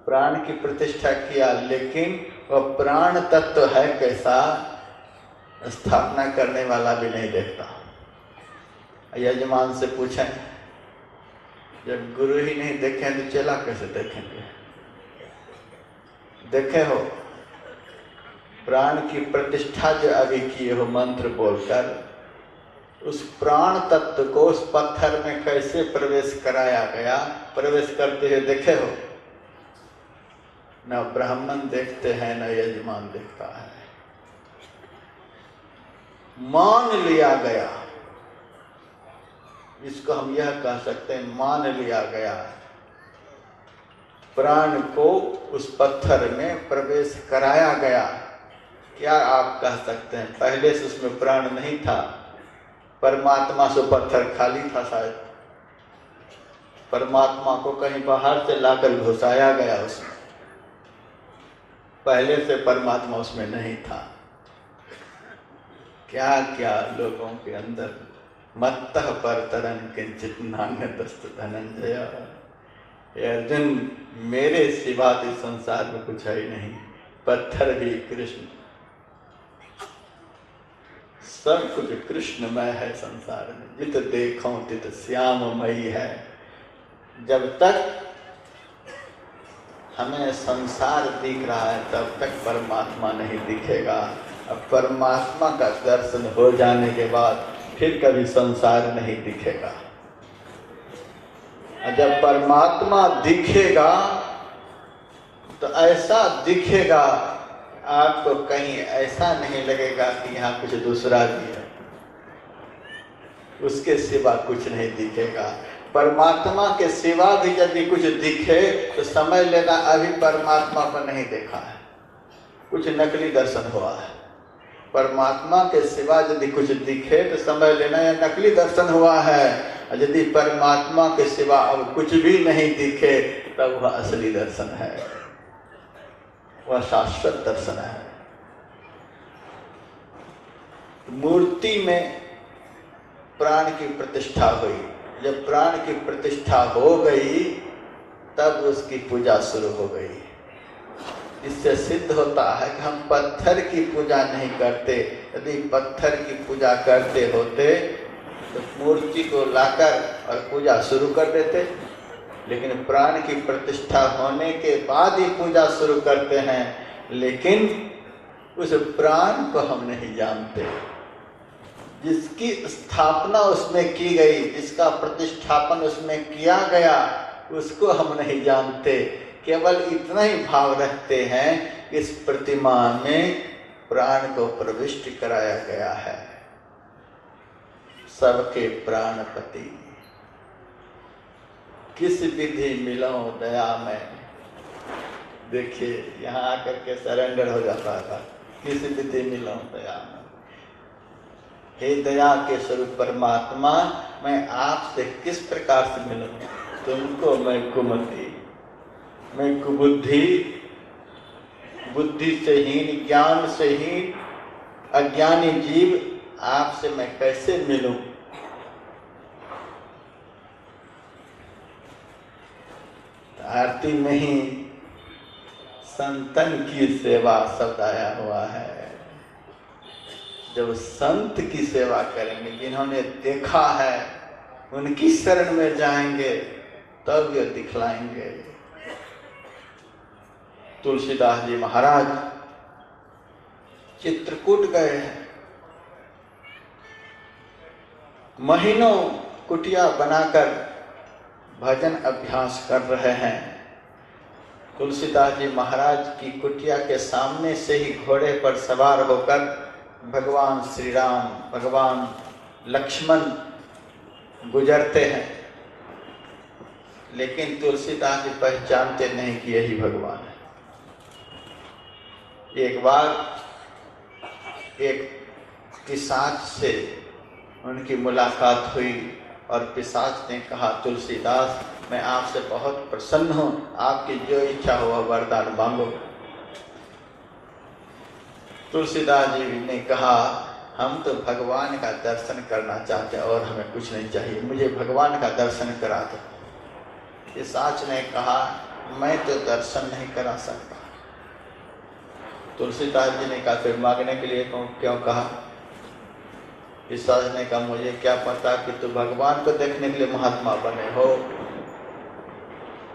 प्राण की प्रतिष्ठा किया, लेकिन वह प्राण तत्व है कैसा, स्थापना करने वाला भी नहीं देखता। यजमान से पूछें, जब गुरु ही नहीं देखें तो चेला कैसे देखेंगे? देखे हो? प्राण की प्रतिष्ठा जो अभी किए हो मंत्र बोलकर, उस प्राण तत्व को उस पत्थर में कैसे प्रवेश कराया गया, प्रवेश करते हुए देखे हो? न ब्राह्मण देखते हैं, न यजमान देखता है। मान लिया गया, इसको हम यह कह सकते हैं, मान लिया गया। प्राण को उस पत्थर में प्रवेश कराया गया। क्या आप कह सकते हैं पहले से उसमें प्राण नहीं था? परमात्मा से पत्थर खाली था शायद। परमात्मा को कहीं बाहर से लाकर घुसाया गया उसमें, पहले से परमात्मा उसमें नहीं था। क्या क्या लोगों के अंदर मत्तः परतरन किंचित नान्यतस्तु धनंजय। अर्जुन, मेरे सिवा इस संसार में कुछ है ही नहीं। पत्थर भी कृष्ण, सब कुछ कृष्णमय है संसार में। जित देखो तित श्याममयी है। जब तक हमें संसार दिख रहा है तब तक परमात्मा नहीं दिखेगा। अब परमात्मा का दर्शन हो जाने के बाद फिर कभी संसार नहीं दिखेगा। और जब परमात्मा दिखेगा तो ऐसा दिखेगा, आपको कहीं ऐसा नहीं लगेगा कि यहाँ कुछ दूसरा भी है। उसके सिवा कुछ नहीं दिखेगा। परमात्मा के सिवा भी यदि कुछ दिखे तो समझ लेना अभी परमात्मा को नहीं देखा है, कुछ नकली दर्शन हुआ है। परमात्मा के सिवा यदि कुछ दिखे तो समझ लेना यह नकली दर्शन हुआ है। और यदि परमात्मा के सिवा अब कुछ भी नहीं दिखे तब वह असली दर्शन है, वह शाश्वत दर्शन है। मूर्ति में प्राण की प्रतिष्ठा हुई। जब प्राण की प्रतिष्ठा हो गई तब उसकी पूजा शुरू हो गई। इससे सिद्ध होता है कि हम पत्थर की पूजा नहीं करते। यदि पत्थर की पूजा करते होते तो मूर्ति को लाकर और पूजा शुरू कर देते, लेकिन प्राण की प्रतिष्ठा होने के बाद ही पूजा शुरू करते हैं। लेकिन उस प्राण को हम नहीं जानते, जिसकी स्थापना उसमें की गई, जिसका प्रतिष्ठापन उसमें किया गया, उसको हम नहीं जानते। केवल इतना ही भाव रखते हैं कि इस प्रतिमा में प्राण को प्रविष्ट कराया गया है। सबके प्राणपति किस विधि मिलो दया में। देखिए यहाँ आकर के सरेंडर हो जाता था, किस विधि मिलो दया में। हे दया के स्वरूप परमात्मा, मैं आपसे किस प्रकार से मिलूं? तुमको मैं कुमति, मैं कुबुद्धि, बुद्धि से हीन, ज्ञान से हीन, अज्ञानी जीव, आपसे मैं कैसे मिलूं? आरती में ही संतन की सेवा शब्द आया हुआ है। जब संत की सेवा करेंगे, जिन्होंने देखा है, उनकी शरण में जाएंगे तब ये दिखलाएंगे। तुलसीदास जी महाराज चित्रकूट गए हैं, महीनों कुटिया बनाकर भजन अभ्यास कर रहे हैं। तुलसीदास जी महाराज की कुटिया के सामने से ही घोड़े पर सवार होकर भगवान श्री राम, भगवान लक्ष्मण गुजरते हैं, लेकिन तुलसीदास जी पहचानते नहीं कि यही भगवान है। एक बार एक पिशाच से उनकी मुलाकात हुई और पिशाच ने कहा, तुलसीदास मैं आपसे बहुत प्रसन्न हूँ, आपकी जो इच्छा हो वह वरदान मांगो। तुलसीदास जी ने कहा, हम तो भगवान का दर्शन करना चाहते हैं और हमें कुछ नहीं चाहिए, मुझे भगवान का दर्शन करा दो। पिशाच ने कहा, मैं तो दर्शन नहीं करा सकता। तुलसीदास जी ने कहा, फिर मांगने के लिए क्यों कहा? पिशाच ने कहा, मुझे क्या पता कि तू भगवान को देखने के लिए महात्मा बने हो।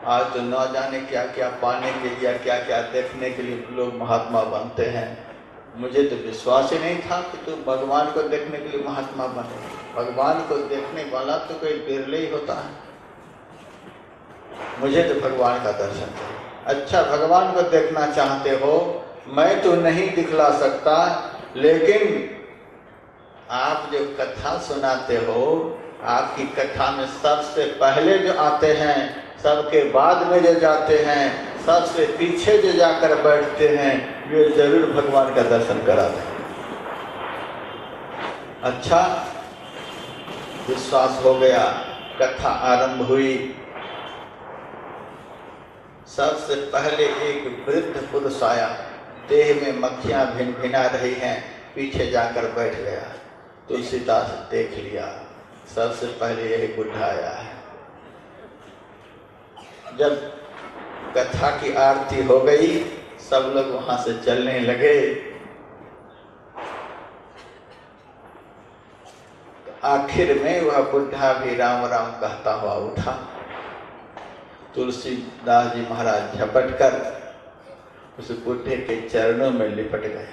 आज तो न जाने क्या क्या पाने के लिए, क्या क्या देखने के लिए लोग महात्मा बनते हैं। मुझे तो विश्वास ही नहीं था कि तू भगवान को देखने के लिए महात्मा बने। भगवान को देखने वाला तो कोई बिरले ही होता है। मुझे तो भगवान का दर्शन चाहिए। अच्छा, भगवान को देखना चाहते हो, मैं तो नहीं दिखला सकता, लेकिन आप जो कथा सुनाते हो, आपकी कथा में सबसे पहले जो आते हैं, सबके बाद में जो जाते हैं, सबसे पीछे जो जाकर बैठते हैं, वे जरूर भगवान का दर्शन करा दें। अच्छा, विश्वास हो गया। कथा आरंभ हुई। सबसे पहले एक वृद्ध पुरुष आया, देह में मक्खियां भिनभिना रही हैं, पीछे जाकर बैठ गया। तुलसीदास देख लिया, सबसे पहले यही बुढ़ा आया है। जब कथा की आरती हो गई, सब लोग वहां से चलने लगे। तो आखिर में वह बुढ़ा भी राम राम कहता हुआ उठा। तुलसीदास जी महाराज झपट कर उस बुढ़े के चरणों में लिपट गए।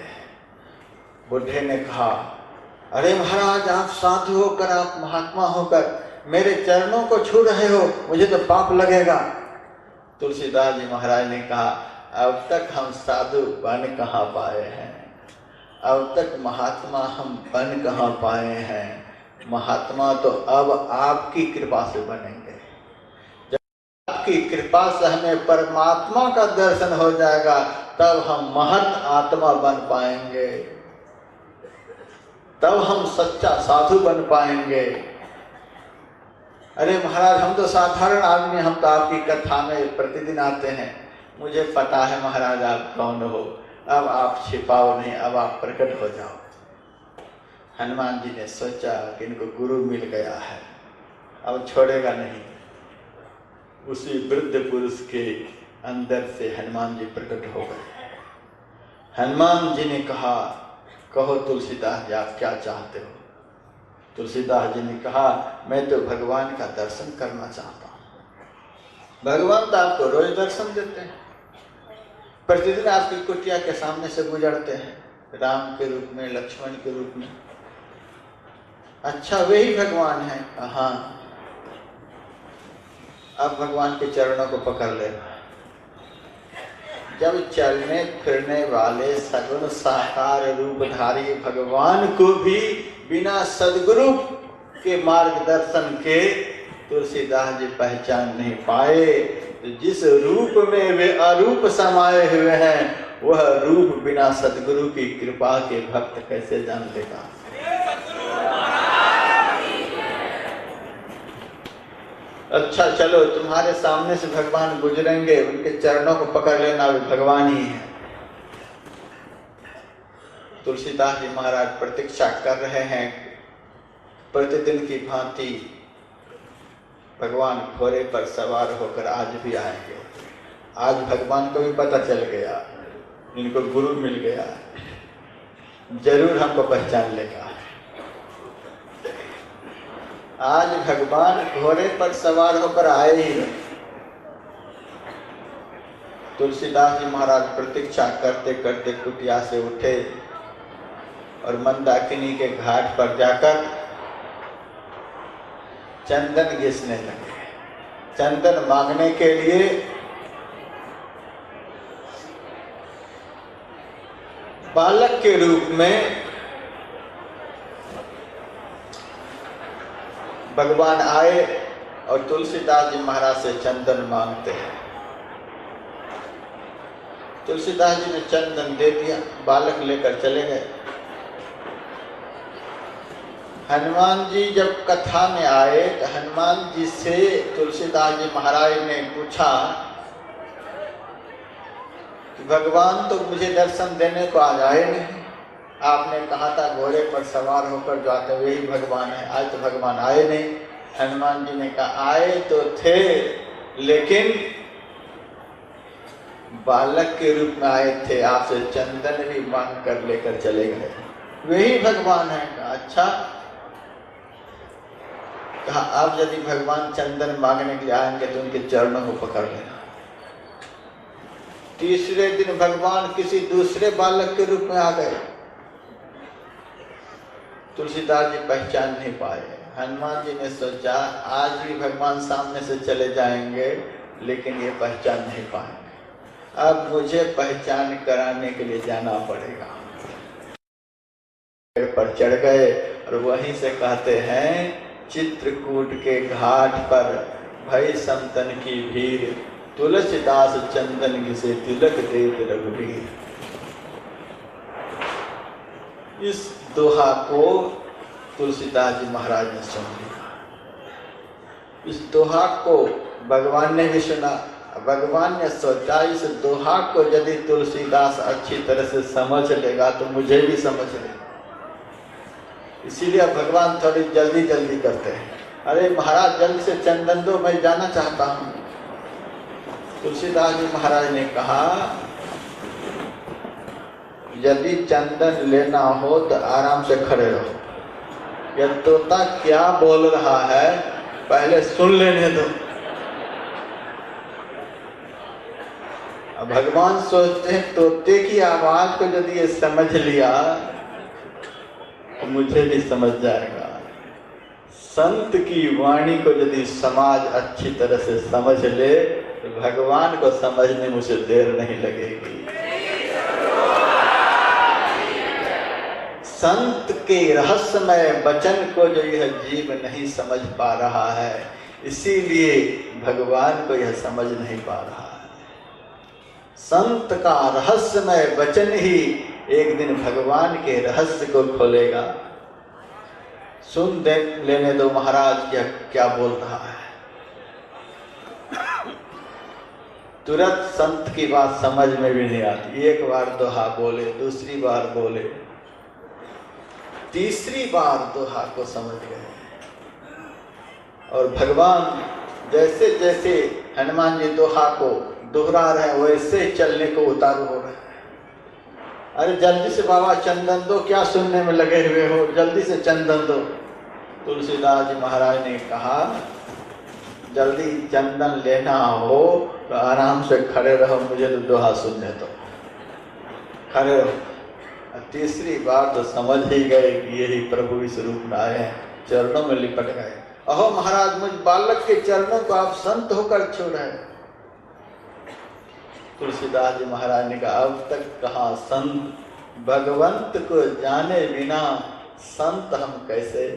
बुढ़े ने कहा, अरे महाराज, आप साधु होकर, आप महात्मा होकर मेरे चरणों को छू रहे हो, मुझे तो पाप लगेगा। तुलसीदास जी महाराज ने कहा, अब तक हम साधु बन कहाँ पाए हैं, अब तक महात्मा हम बन कहाँ पाए हैं। महात्मा तो अब आपकी कृपा से बनेंगे। जब आपकी कृपा से हमें परमात्मा का दर्शन हो जाएगा, तब हम महत आत्मा बन पाएंगे, तब हम सच्चा साधु बन पाएंगे। अरे महाराज, हम तो साधारण आदमी, हम तो आपकी कथा में प्रतिदिन आते हैं। मुझे पता है महाराज आप कौन हो, अब आप छिपाओ नहीं, अब आप प्रकट हो जाओ। हनुमान जी ने सोचा कि इनको गुरु मिल गया है, अब छोड़ेगा नहीं। उसी वृद्ध पुरुष के अंदर से हनुमान जी प्रकट हो गए। हनुमान जी ने कहा, कहो तुलसीदास जी, आप क्या चाहते हो? तुलसीदास जी ने कहा, मैं तो भगवान का दर्शन करना चाहता हूँ। भगवान तो आपको रोज दर्शन देते हैं, प्रतिदिन आपकी कुटिया के सामने से गुजरते हैं, राम के रूप में, लक्ष्मण के रूप में। अच्छा, वे ही भगवान है? हाँ। अब भगवान के चरणों को पकड़ लेना। जब चलने फिरने वाले सगुण साकार रूपधारी भगवान को भी बिना सद्गुरु के मार्गदर्शन के तुलसीदास जी पहचान नहीं पाए, तो जिस रूप में वे अरूप समाये हुए हैं, वह रूप बिना सद्गुरु की कृपा के भक्त कैसे जान लेगा? अच्छा चलो, तुम्हारे सामने से भगवान गुजरेंगे, उनके चरणों को पकड़ लेना, वे भगवान ही है। तुलसीदास जी महाराज प्रतीक्षा कर रहे हैं, प्रतिदिन की भांति भगवान घोड़े पर सवार होकर आज भी आएंगे। आज भगवान को भी पता चल गया, इनको गुरु मिल गया, जरूर हमको पहचान लेगा। आज भगवान घोड़े पर सवार होकर आए ही। तुलसीदास जी महाराज प्रतीक्षा करते करते कुटिया से उठे और मंदाकिनी के घाट पर जाकर चंदन घिसने लगे। चंदन मांगने के लिए बालक के रूप में भगवान आए और तुलसीदास जी महाराज से चंदन मांगते हैं। तुलसीदास जी ने चंदन दे दिया, बालक लेकर चले गए। हनुमान जी जब कथा में आए तो हनुमान जी से तुलसीदास जी महाराज ने पूछा कि भगवान तो मुझे दर्शन देने को आज आए नहीं, आपने कहा था घोड़े पर सवार होकर जो आते वही भगवान है, आज तो भगवान आए नहीं। हनुमान जी ने कहा आए तो थे, लेकिन बालक के रूप में आए थे, आपसे चंदन भी मांग कर लेकर चले गए, वही भगवान है। कहा अच्छा, कहा आप यदि भगवान चंदन मांगने के लिए आएंगे तो उनके चरणों को पकड़ लेना। तीसरे दिन भगवान किसी दूसरे बालक के रूप में आ गए। तुलसीदास जी पहचान नहीं पाए। हनुमान जी ने सोचा आज भी भगवान सामने से चले जाएंगे लेकिन ये पहचान नहीं पाएंगे, अब मुझे पहचान कराने के लिए जाना पड़ेगा। पर चढ़ गए और वहीं से कहते हैं चित्रकूट के घाट पर भई संतन की भीड़, तुलसीदास चंदन घिसे तिलक देत रघुवीर। इस दोहा को तुलसीदास जी महाराज ने सुन लिया। इस दोहा को भगवान ने भी सुना। भगवान ने सोचा इस दोहा को यदि तुलसीदास अच्छी तरह से समझ लेगा तो मुझे भी समझ लेगा, इसीलिए भगवान थोड़ी जल्दी जल्दी करते हैं। अरे महाराज जल्दी से चंदन दो, मैं जाना चाहता हूँ। तुलसीदास जी महाराज ने कहा यदि चंदन लेना हो तो आराम से खड़े रहो, यह तोता क्या बोल रहा है पहले सुन लेने दो। अब भगवान सोचते हैं तोते की आवाज को यदि ये समझ लिया तो मुझे भी समझ जाएगा। संत की वाणी को यदि समाज अच्छी तरह से समझ ले तो भगवान को समझने में उसे देर नहीं लगेगी। संत के रहस्यमय वचन को जो यह जीव नहीं समझ पा रहा है, इसीलिए भगवान को यह समझ नहीं पा रहा है। संत का रहस्यमय वचन ही एक दिन भगवान के रहस्य को खोलेगा। सुन दे लेने दो महाराज क्या बोल रहा है। तुरंत संत की बात समझ में भी नहीं आती। एक बार दोहा बोले, दूसरी बार बोले, तीसरी बार दोहा को समझ गए। और भगवान जैसे जैसे हनुमान जी दोहा को दोहरा रहे हैं वैसे चलने को उतारू हो रहे हैं। अरे जल्दी से बाबा चंदन दो, क्या सुनने में लगे हुए हो, जल्दी से चंदन दो। तुलसीदास जी महाराज ने कहा जल्दी चंदन लेना हो तो आराम से खड़े रहो, मुझे तो दोहा सुनने दो, खड़े रहो। तीसरी बार तो समझ ही गए कि यही प्रभु इस रूप में आए हैं, चरणों में लिपट गए। अहो महाराज मुझ बालक के चरणों को आप संत होकर छू रहे। तुलसीदास जी महाराज ने कहा अब तक कहा संत, भगवंत को जाने बिना संत हम कैसे।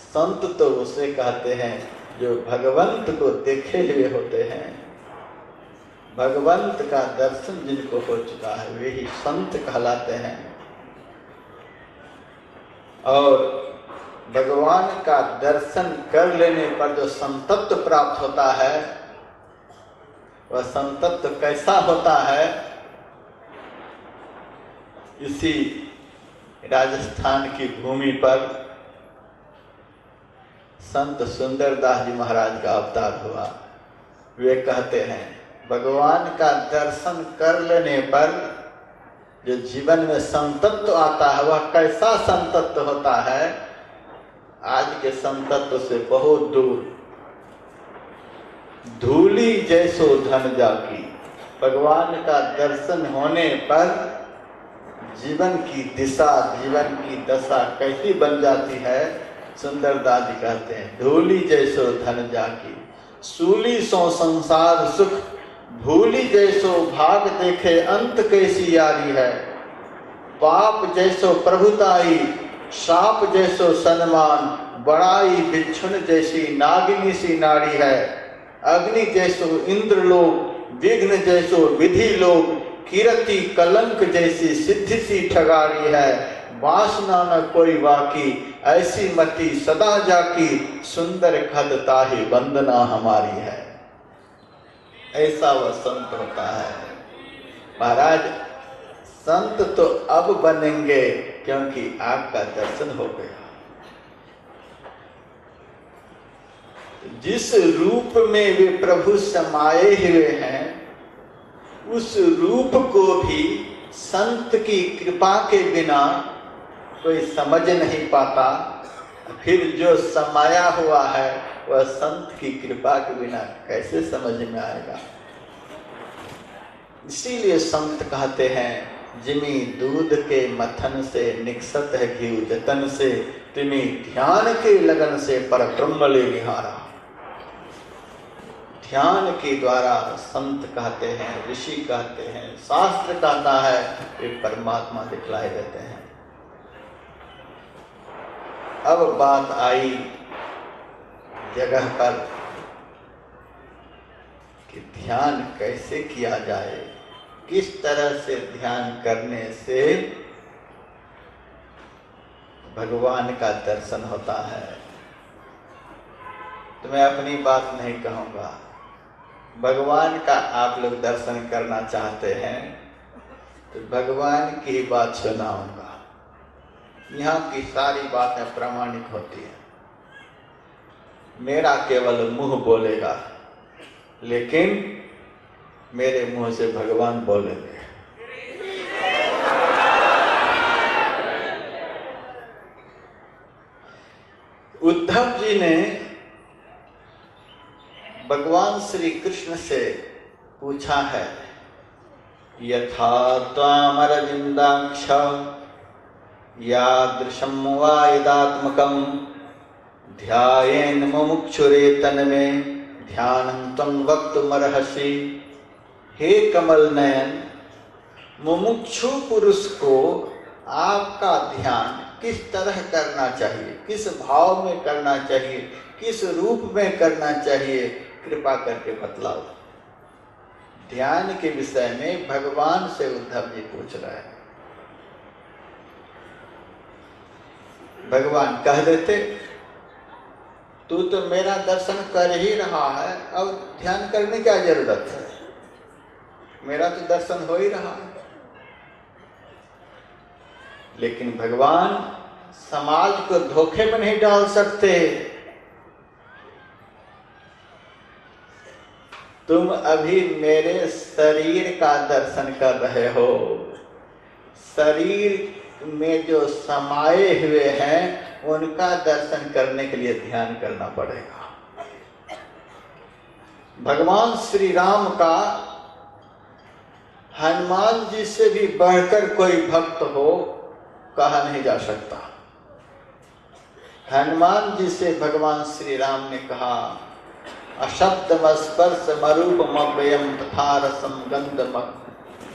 संत तो उसे कहते हैं जो भगवंत को देखे हुए होते हैं। भगवंत का दर्शन जिनको हो चुका है वे ही संत कहलाते हैं। और भगवान का दर्शन कर लेने पर जो संतत्व प्राप्त होता है वह संतत्व कैसा होता है, इसी राजस्थान की भूमि पर संत सुंदरदास जी महाराज का अवतार हुआ। वे कहते हैं भगवान का दर्शन कर लेने पर जो जीवन में संतत्व आता है वह कैसा संतत्व होता है, आज के संतत्व से बहुत दूर। धूली जैसो धन जाकी, भगवान का दर्शन होने पर जीवन की दिशा, जीवन की दशा कैसी बन जाती है। सुंदरदास जी कहते हैं धूली जैसो धन जाकी, सूली सो संसार सुख, भूली जैसो भाग देखे अंत कैसी यारी है। पाप जैसो प्रभुताई, साप जैसो सन्मान, बड़ाई बिच्छुन जैसी नागिनी सी नारी है। अग्नि जैसो इंद्रलोक, विघ्न जैसो विधि लोग, कीर्ति कलंक जैसी सिद्धि सी ठगारी है। वासना न कोई बाकी, ऐसी मति सदा जाकी, सुंदर खद ताहि वंदना हमारी है। ऐसा वह संत होता है। महाराज संत तो अब बनेंगे क्योंकि आपका दर्शन हो गया। जिस रूप में वे प्रभु समाये हुए हैं, उस रूप को भी संत की कृपा के बिना कोई समझ नहीं पाता। फिर जो समाया हुआ है वह संत की कृपा के बिना कैसे समझ में आएगा। इसीलिए संत कहते हैं, जिमी दूध के मथन से निकसत है घी जतन से, तिमी ध्यान के लगन से पर ब्रह्म ले निहारा। ध्यान के द्वारा संत कहते हैं, ऋषि कहते हैं, शास्त्र कहता है, वे परमात्मा दिखलाई देते हैं। अब बात आई जगह पर कि ध्यान कैसे किया जाए, किस तरह से ध्यान करने से भगवान का दर्शन होता है। तो मैं अपनी बात नहीं कहूँगा, भगवान का आप लोग दर्शन करना चाहते हैं तो भगवान की बात सुनाऊंगा। यहाँ की सारी बातें प्रामाणिक होती हैं। मेरा केवल मुंह बोलेगा, लेकिन मेरे मुंह से भगवान बोलेंगे। उद्धव जी ने भगवान श्री कृष्ण से पूछा है, यथा त्वामरविन्दाक्ष यादृशं वा यदात्मकं ध्यायेन मुमुक्षुरेतन में ध्यानं त्वं वक्तुमर्हसि। हे कमल नयन, मुमुक्षु पुरुष को आपका ध्यान किस तरह करना चाहिए, किस भाव में करना चाहिए, किस रूप में करना चाहिए, कृपा करके बतलाओ। ध्यान के विषय में भगवान से उद्धव जी पूछ रहे हैं। भगवान कह देते, तू तो मेरा दर्शन कर ही रहा है, अब ध्यान करने की क्या जरूरत है, मेरा तो दर्शन हो ही रहा है। लेकिन भगवान समाज को धोखे में नहीं डाल सकते। तुम अभी मेरे शरीर का दर्शन कर रहे हो, शरीर में जो समाये हुए हैं उनका दर्शन करने के लिए ध्यान करना पड़ेगा। भगवान श्री राम का हनुमान जी से भी बढ़कर कोई भक्त हो कहा नहीं जा सकता। हनुमान जी से भगवान श्री राम ने कहा, अशब्दम स्पर्श मरूपमव्ययम तथा रसम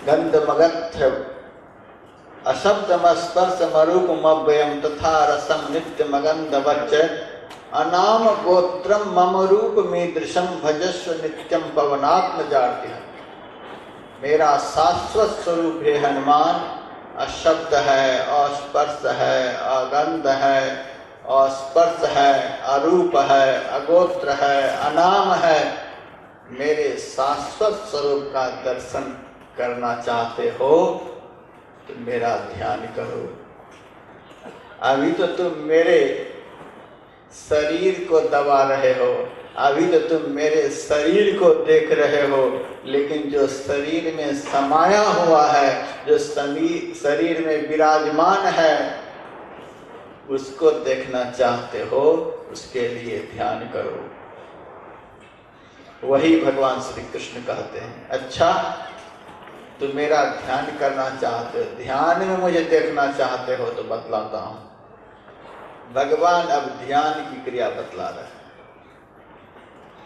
गंधमगत्य, अशब्दम स्पर्श मरूपमव्ययम तथा रसम नित्यमगंधवच्च, अनाम गोत्रम मम रूप मीदृशम भजस्व नित्यम पवनात्मजार्य। मेरा शाश्वत स्वरूप है हनुमान, अशब्द है, अस्पर्श है, अगंध है, अस्पर्श है, अरूप है, अगोत्र है, अनाम है। मेरे शाश्वत स्वरूप का दर्शन करना चाहते हो तो मेरा ध्यान करो। अभी तो तुम मेरे शरीर को दबा रहे हो, अभी तो तुम मेरे शरीर को देख रहे हो, लेकिन जो शरीर में समाया हुआ है, जो शरीर में विराजमान है, उसको देखना चाहते हो, उसके लिए ध्यान करो। वही भगवान श्री कृष्ण कहते हैं, अच्छा तो मेरा ध्यान करना चाहते हो, ध्यान में मुझे देखना चाहते हो तो बतलाता हूं। भगवान अब ध्यान की क्रिया बतला रहे हैं।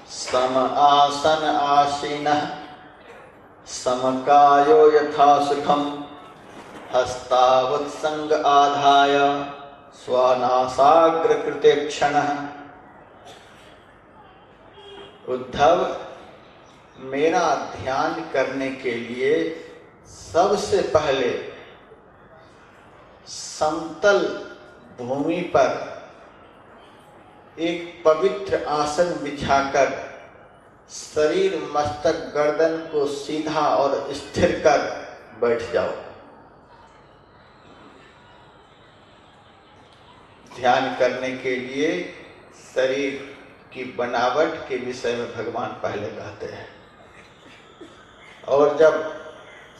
सम आसन आसीनः समकायो यथा सुखम हस्तावत्संग आधाय स्वनासाग्र कृते क्षणः। उद्धव, मेरा ध्यान करने के लिए सबसे पहले समतल भूमि पर एक पवित्र आसन बिछाकर शरीर, मस्तक, गर्दन को सीधा और स्थिर कर बैठ जाओ। ध्यान करने के लिए शरीर की बनावट के विषय में भगवान पहले कहते हैं, और जब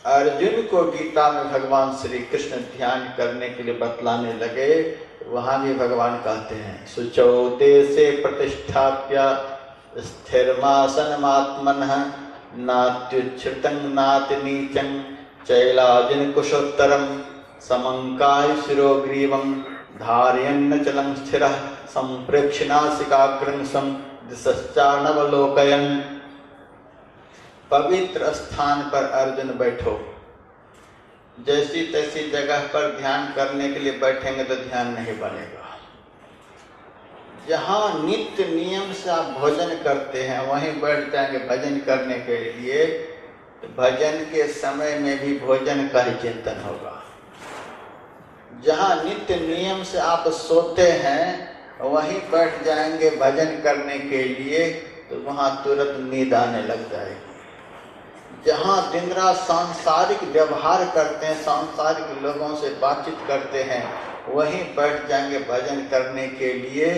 अर्जुन को गीता में भगवान श्री कृष्ण ध्यान करने के लिए बतलाने लगे, वहां भी भगवान कहते हैं शुचौ देशे प्रतिष्ठाप्य स्थिरमासनमात्मनः नात्युच्छ्रितं नातिनीचं चैलाजिन कुशोत्तरं समंकाय शिरोग्रीवं धारयन्नचलं स्थिरः संप्रेक्ष्य नासिकाग्रं दिशश्चानवलोकयन्। पवित्र स्थान पर अर्जुन बैठो। जैसी तैसी जगह पर ध्यान करने के लिए बैठेंगे तो ध्यान नहीं बनेगा। जहाँ नित्य नियम से आप भोजन करते हैं वहीं बैठ जाएंगे भजन करने के लिए, तो भजन के समय में भी भोजन का ही चिंतन होगा। जहाँ नित्य नियम से आप सोते हैं वहीं बैठ जाएंगे भजन करने के लिए, तो वहाँ तुरंत नींद आने लग जाएगी। जहाँ दिन रात सांसारिक व्यवहार करते हैं, सांसारिक लोगों से बातचीत करते हैं, वहीं बैठ जाएंगे भजन करने के लिए,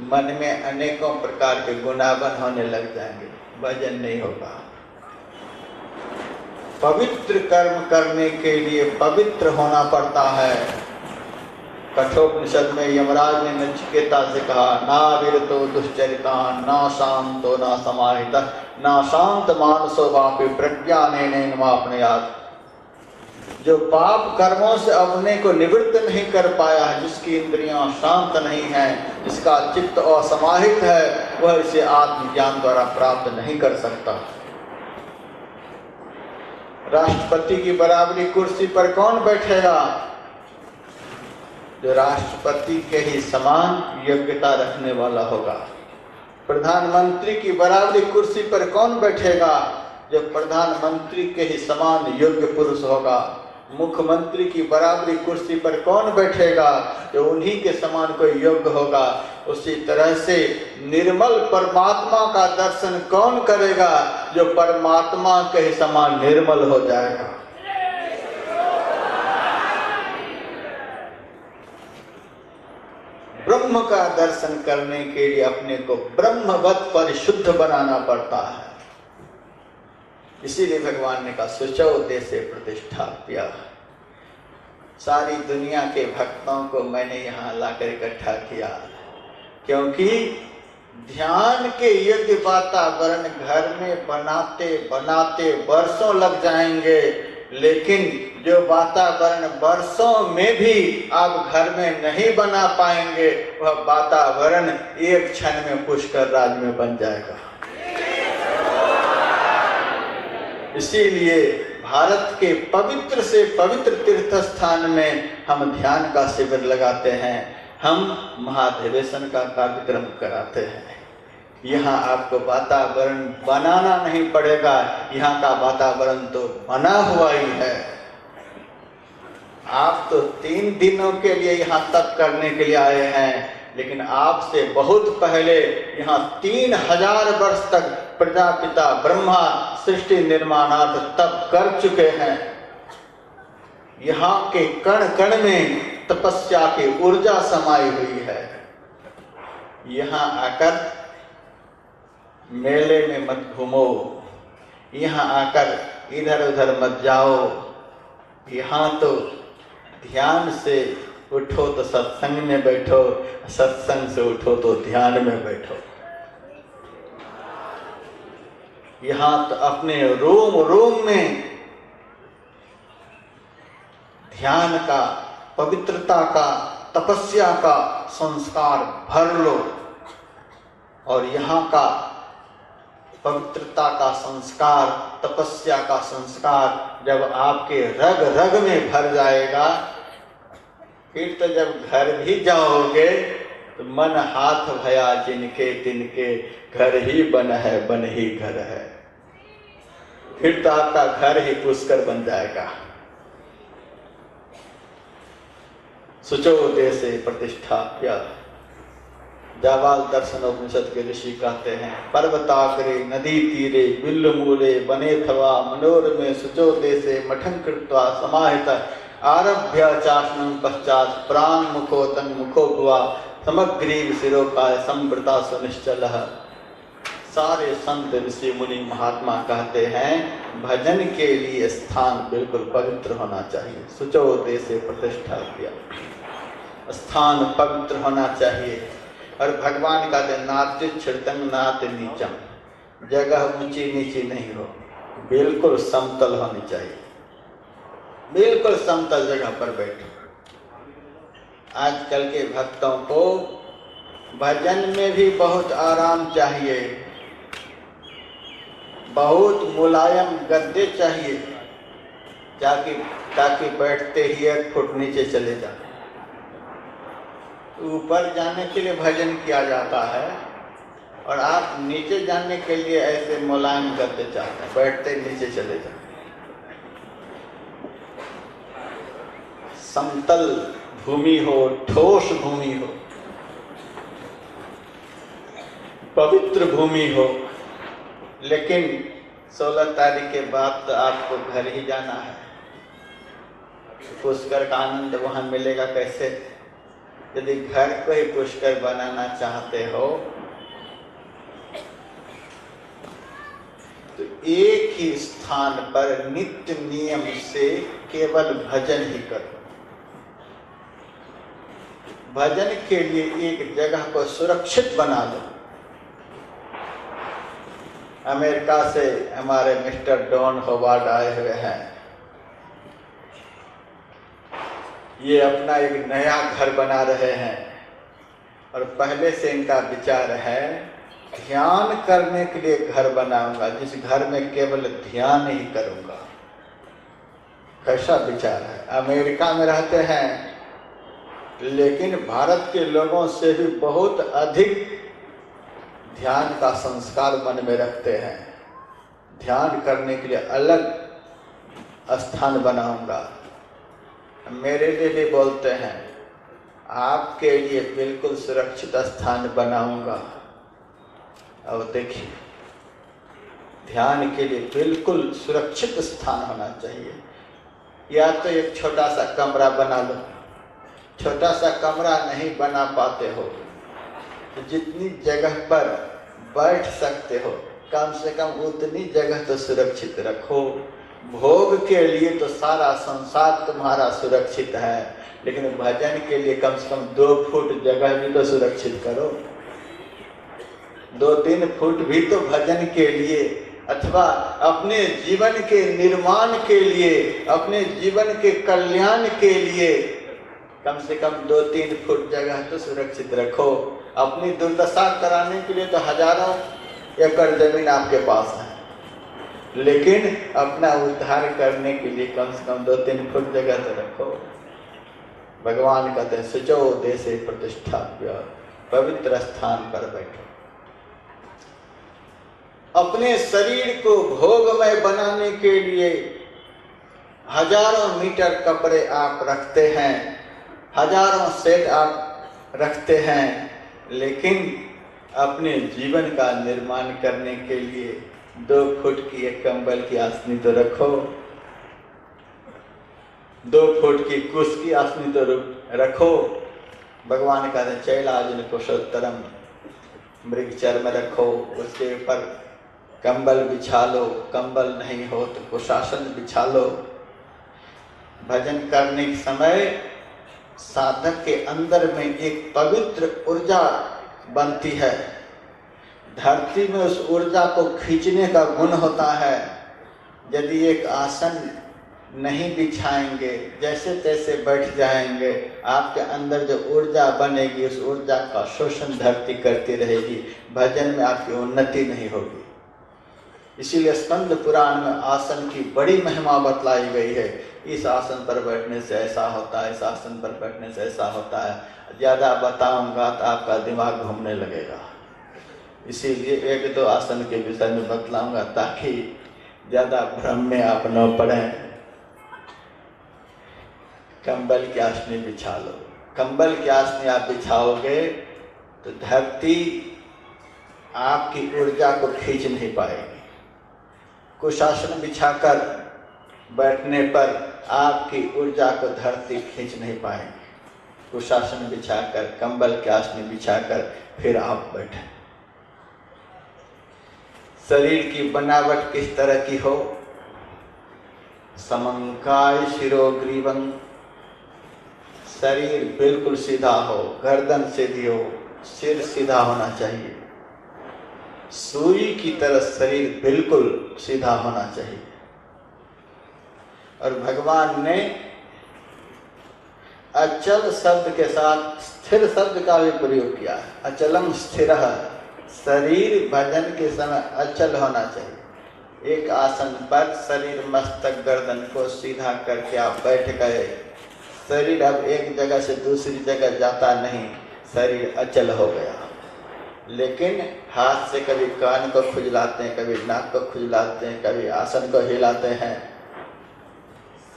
मन में अनेकों प्रकार के गुणावन होने लग जाएंगे, भजन नहीं होगा। पवित्र कर्म करने के लिए पवित्र होना पड़ता है। कठोपनिषद में यमराज ने नचिकेता से कहा, ना विरतो दुश्चरिता ना शांतो ना समाहिता ना शांत मानसो वापि प्रज्ञानेन वापनुयात्। जो पाप कर्मों से अपने को निवृत्त नहीं कर पाया है, जिसकी इंद्रियां शांत नहीं हैं, जिसका चित्त असमाहित है, वह इसे आत्मज्ञान द्वारा प्राप्त नहीं कर सकता। राष्ट्रपति की बराबरी कुर्सी पर कौन बैठेगा? जो राष्ट्रपति के ही समान योग्यता रखने वाला होगा। प्रधानमंत्री की बराबरी कुर्सी पर कौन बैठेगा? जो प्रधानमंत्री के ही समान योग्य पुरुष होगा। मुख्यमंत्री की बराबरी कुर्सी पर कौन बैठेगा? जो उन्हीं के समान कोई योग्य होगा। उसी तरह से निर्मल परमात्मा का दर्शन कौन करेगा? जो परमात्मा के ही समान निर्मल हो जाएगा। ब्रह्म का दर्शन करने के लिए अपने को ब्रह्मवत परिशुद्ध बनाना पड़ता है। इसीलिए भगवान ने कहा शुचौ देशे प्रतिष्ठाप्य। सारी दुनिया के भक्तों को मैंने यहाँ लाकर इकट्ठा किया, क्योंकि ध्यान के योग्य वातावरण घर में बनाते बनाते वर्षों लग जाएंगे, लेकिन जो वातावरण वर्षों में भी आप घर में नहीं बना पाएंगे, वह वातावरण एक क्षण में पुष्कर राज में बन जाएगा। इसीलिए भारत के पवित्र से पवित्र तीर्थ स्थान में हम ध्यान का शिविर लगाते हैं, हम महाधिवेशन का कार्यक्रम कराते हैं। यहाँ आपको वातावरण बनाना नहीं पड़ेगा, यहाँ का वातावरण तो बना हुआ ही है। आप तो 3 दिनों के लिए यहाँ तप करने के लिए आए हैं, लेकिन आपसे बहुत पहले यहाँ 3000 वर्ष तक प्रजापिता ब्रह्मा सृष्टि निर्माणार्थ तप कर चुके हैं। यहाँ के कण कण में तपस्या की ऊर्जा समाई हुई है। यहाँ आकर मेले में मत घूमो, यहाँ आकर इधर उधर मत जाओ। यहाँ तो ध्यान से उठो तो सत्संग में बैठो, सत्संग से उठो तो ध्यान में बैठो। यहाँ तो अपने रोम रोम में ध्यान का, पवित्रता का, तपस्या का संस्कार भर लो, और यहाँ का पवित्रता का संस्कार, तपस्या का संस्कार जब आपके रग रग में भर जाएगा, फिर तो जब घर भी जाओगे तो मन हाथ भया जिनके तिनके घर ही बन ही घर है। फिर तो आपका घर ही पुष्कर बन जाएगा। सुचो देशे प्रतिष्ठाप्य। जाबाल दर्शनोपनिषद के ऋषि कहते हैं, पर्वताग्रे नदी तीरे बिल्ल मूले बने थवा मनोरमे शुचो देशे मठं कृत्वा समाहित आरभ्य चाष्णं पश्चात प्राण मुखो तन मुखो भुवा समग्रीव शिरोकाय संवृता सुनिश्चलः। सारे संत ऋषि मुनि महात्मा कहते हैं भजन के लिए स्थान बिल्कुल पवित्र होना चाहिए। शुचो देशे प्रतिष्ठाप्य, स्थान पवित्र होना चाहिए। और भगवान का नात्य छिड़तंग नात नीचम, जगह ऊंची नीची नहीं हो, बिल्कुल समतल होनी चाहिए। बिल्कुल समतल जगह पर बैठो। आजकल के भक्तों को भजन में भी बहुत आराम चाहिए, बहुत मुलायम गद्दे चाहिए, ताकि बैठते ही 1 फुट नीचे चले जाए। ऊपर जाने के लिए भजन किया जाता है और आप नीचे जाने के लिए ऐसे मुलायम गद्दे चाहते हैं, बैठते नीचे चले जाए। समतल भूमि हो, ठोस भूमि हो, पवित्र भूमि हो। लेकिन 16 तारीख के बाद तो आपको घर ही जाना है। पुष्कर का आनंद वहां मिलेगा कैसे? यदि घर को ही पुष्कर बनाना चाहते हो तो एक ही स्थान पर नित्य नियम से केवल भजन ही करो। भजन के लिए एक जगह को सुरक्षित बना लो। अमेरिका से हमारे मिस्टर डॉन होवार्ड आए हुए हैं। ये अपना एक नया घर बना रहे हैं और पहले से इनका विचार है ध्यान करने के लिए घर बनाऊंगा, जिस घर में केवल ध्यान ही करूंगा। कैसा विचार है? अमेरिका में रहते हैं लेकिन भारत के लोगों से भी बहुत अधिक ध्यान का संस्कार मन में रखते हैं। ध्यान करने के लिए अलग स्थान बनाऊंगा। मेरे लिए भी बोलते हैं आपके लिए बिल्कुल सुरक्षित स्थान बनाऊंगा। और देखिए, ध्यान के लिए बिल्कुल सुरक्षित स्थान होना चाहिए। या तो एक छोटा सा कमरा बना लो। छोटा सा कमरा नहीं बना पाते हो तो जितनी जगह पर बैठ सकते हो कम से कम उतनी जगह तो सुरक्षित रखो। भोग के लिए तो सारा संसार तुम्हारा सुरक्षित है, लेकिन भजन के लिए कम से कम 2 फुट जगह भी तो सुरक्षित करो। 2-3 फुट भी तो भजन के लिए अथवा अपने जीवन के निर्माण के लिए, अपने जीवन के कल्याण के लिए कम से कम 2-3 फुट जगह तो सुरक्षित रखो। अपनी दुर्दशा कराने के लिए तो हजारों एकड़ जमीन आपके पास है, लेकिन अपना उद्धार करने के लिए कम से कम 2-3 फुट जगह तो रखो। भगवान कहते हैं शुचो देशे प्रतिष्ठाप्य, पवित्र स्थान पर बैठो। अपने शरीर को भोगमय बनाने के लिए हजारों मीटर कपड़े आप रखते हैं, हजारों सेट आप रखते हैं, लेकिन अपने जीवन का निर्माण करने के लिए 2 फुट की एक कंबल की आसनी तो रखो, 2 फुट की कुश की आसनी तो रखो। भगवान का चैलाजिन कुशोत्तरम मृगचर में रखो, उसके ऊपर कंबल बिछा लो, कंबल नहीं हो तो कुशासन बिछा लो। भजन करने के समय साधक के अंदर में एक पवित्र ऊर्जा बनती है। धरती में उस ऊर्जा को खींचने का गुण होता है। यदि एक आसन नहीं बिछाएंगे, जैसे तैसे बैठ जाएंगे, आपके अंदर जो ऊर्जा बनेगी उस ऊर्जा का शोषण धरती करती रहेगी, भजन में आपकी उन्नति नहीं होगी। इसीलिए स्कंद पुराण में आसन की बड़ी महिमा बतलाई गई है। इस आसन पर बैठने से ऐसा होता है, इस आसन पर बैठने से ऐसा होता है। ज़्यादा बताऊंगा तो आपका दिमाग घूमने लगेगा, इसीलिए एक दो आसन के विषय में बतलाऊंगा ताकि ज़्यादा भ्रम में आप न पड़ें। कंबल की आसनी बिछा लो। कंबल की आसनी आप बिछाओगे तो धरती आपकी ऊर्जा को खींच नहीं पाएगी। कुशासन बिछाकर बैठने पर आपकी ऊर्जा को धरती खींच नहीं पाएगी। कुशासन बिछाकर, कंबल की आसनी बिछाकर फिर आप बैठे। शरीर की बनावट किस तरह की हो? समंकाय शिरोग्रीवं, शरीर बिल्कुल सीधा हो, गर्दन सीधी हो, सिर सीधा होना चाहिए। सुई की तरह शरीर बिल्कुल सीधा होना चाहिए। और भगवान ने अचल शब्द के साथ स्थिर शब्द का भी प्रयोग किया है। अचलम स्थिरः, शरीर भजन के समय अचल होना चाहिए। एक आसन पर शरीर मस्तक गर्दन को सीधा करके आप बैठ गए, शरीर अब एक जगह से दूसरी जगह जाता नहीं, शरीर अचल हो गया। लेकिन हाथ से कभी कान को खुजलाते हैं, कभी नाक को खुजलाते हैं, कभी आसन को हिलाते हैं।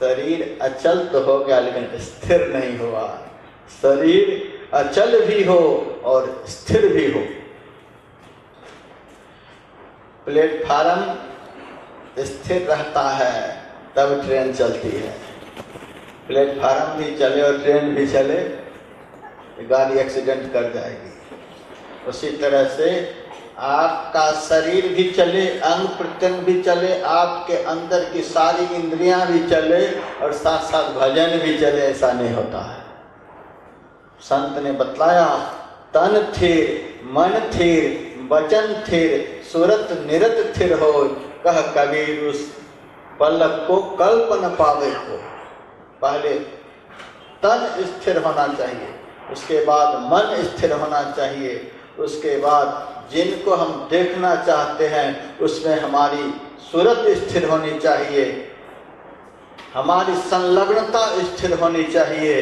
शरीर अचल तो हो गया लेकिन स्थिर नहीं हुआ। शरीर अचल भी हो और स्थिर भी हो। प्लेटफार्म स्थिर रहता है तब ट्रेन चलती है। प्लेटफार्म भी चले और ट्रेन भी चले, गाड़ी एक्सीडेंट कर जाएगी। उसी तरह से आपका शरीर भी चले, अंग प्रत्यंग भी चले, आपके अंदर की सारी इंद्रियां भी चले और साथ साथ भजन भी चले, ऐसा नहीं होता है। संत ने बतलाया, तन थिर, मन थिर, वचन थिर, सुरत निरत थिर हो, कह कबीर उस पलक को कल्प न पावे को। पहले तन स्थिर होना चाहिए, उसके बाद मन स्थिर होना चाहिए, उसके बाद जिनको हम देखना चाहते हैं उसमें हमारी सूरत स्थिर होनी चाहिए, हमारी संलग्नता स्थिर होनी चाहिए।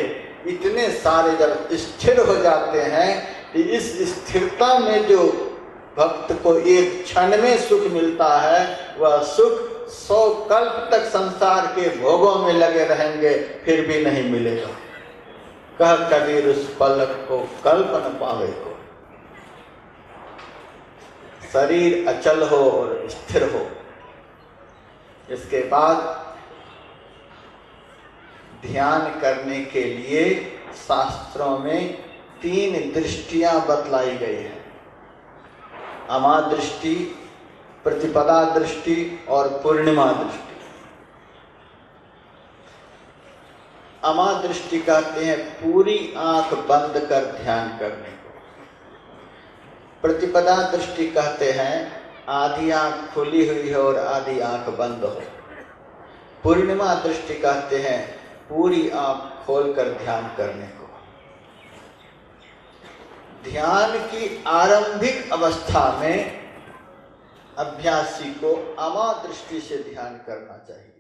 इतने सारे जब स्थिर हो जाते हैं कि इस स्थिरता में जो भक्त को एक क्षण में सुख मिलता है, वह सुख 100 कल्प तक संसार के भोगों में लगे रहेंगे फिर भी नहीं मिलेगा। कह कबीर उस पलक को कल्प न पावे को। शरीर अचल हो और स्थिर हो। इसके बाद ध्यान करने के लिए शास्त्रों में 3 दृष्टियां बतलाई गई है। अमादृष्टि, प्रतिपदा दृष्टि और पूर्णिमा दृष्टि। अमादृष्टि कहते हैं पूरी आंख बंद कर ध्यान करने को। प्रतिपदा दृष्टि कहते हैं आधी आंख खुली हुई हो और आधी आंख बंद हो। पूर्णिमा दृष्टि कहते हैं पूरी आंख खोलकर ध्यान करने को। ध्यान की आरंभिक अवस्था में अभ्यासी को अमादृष्टि से ध्यान करना चाहिए।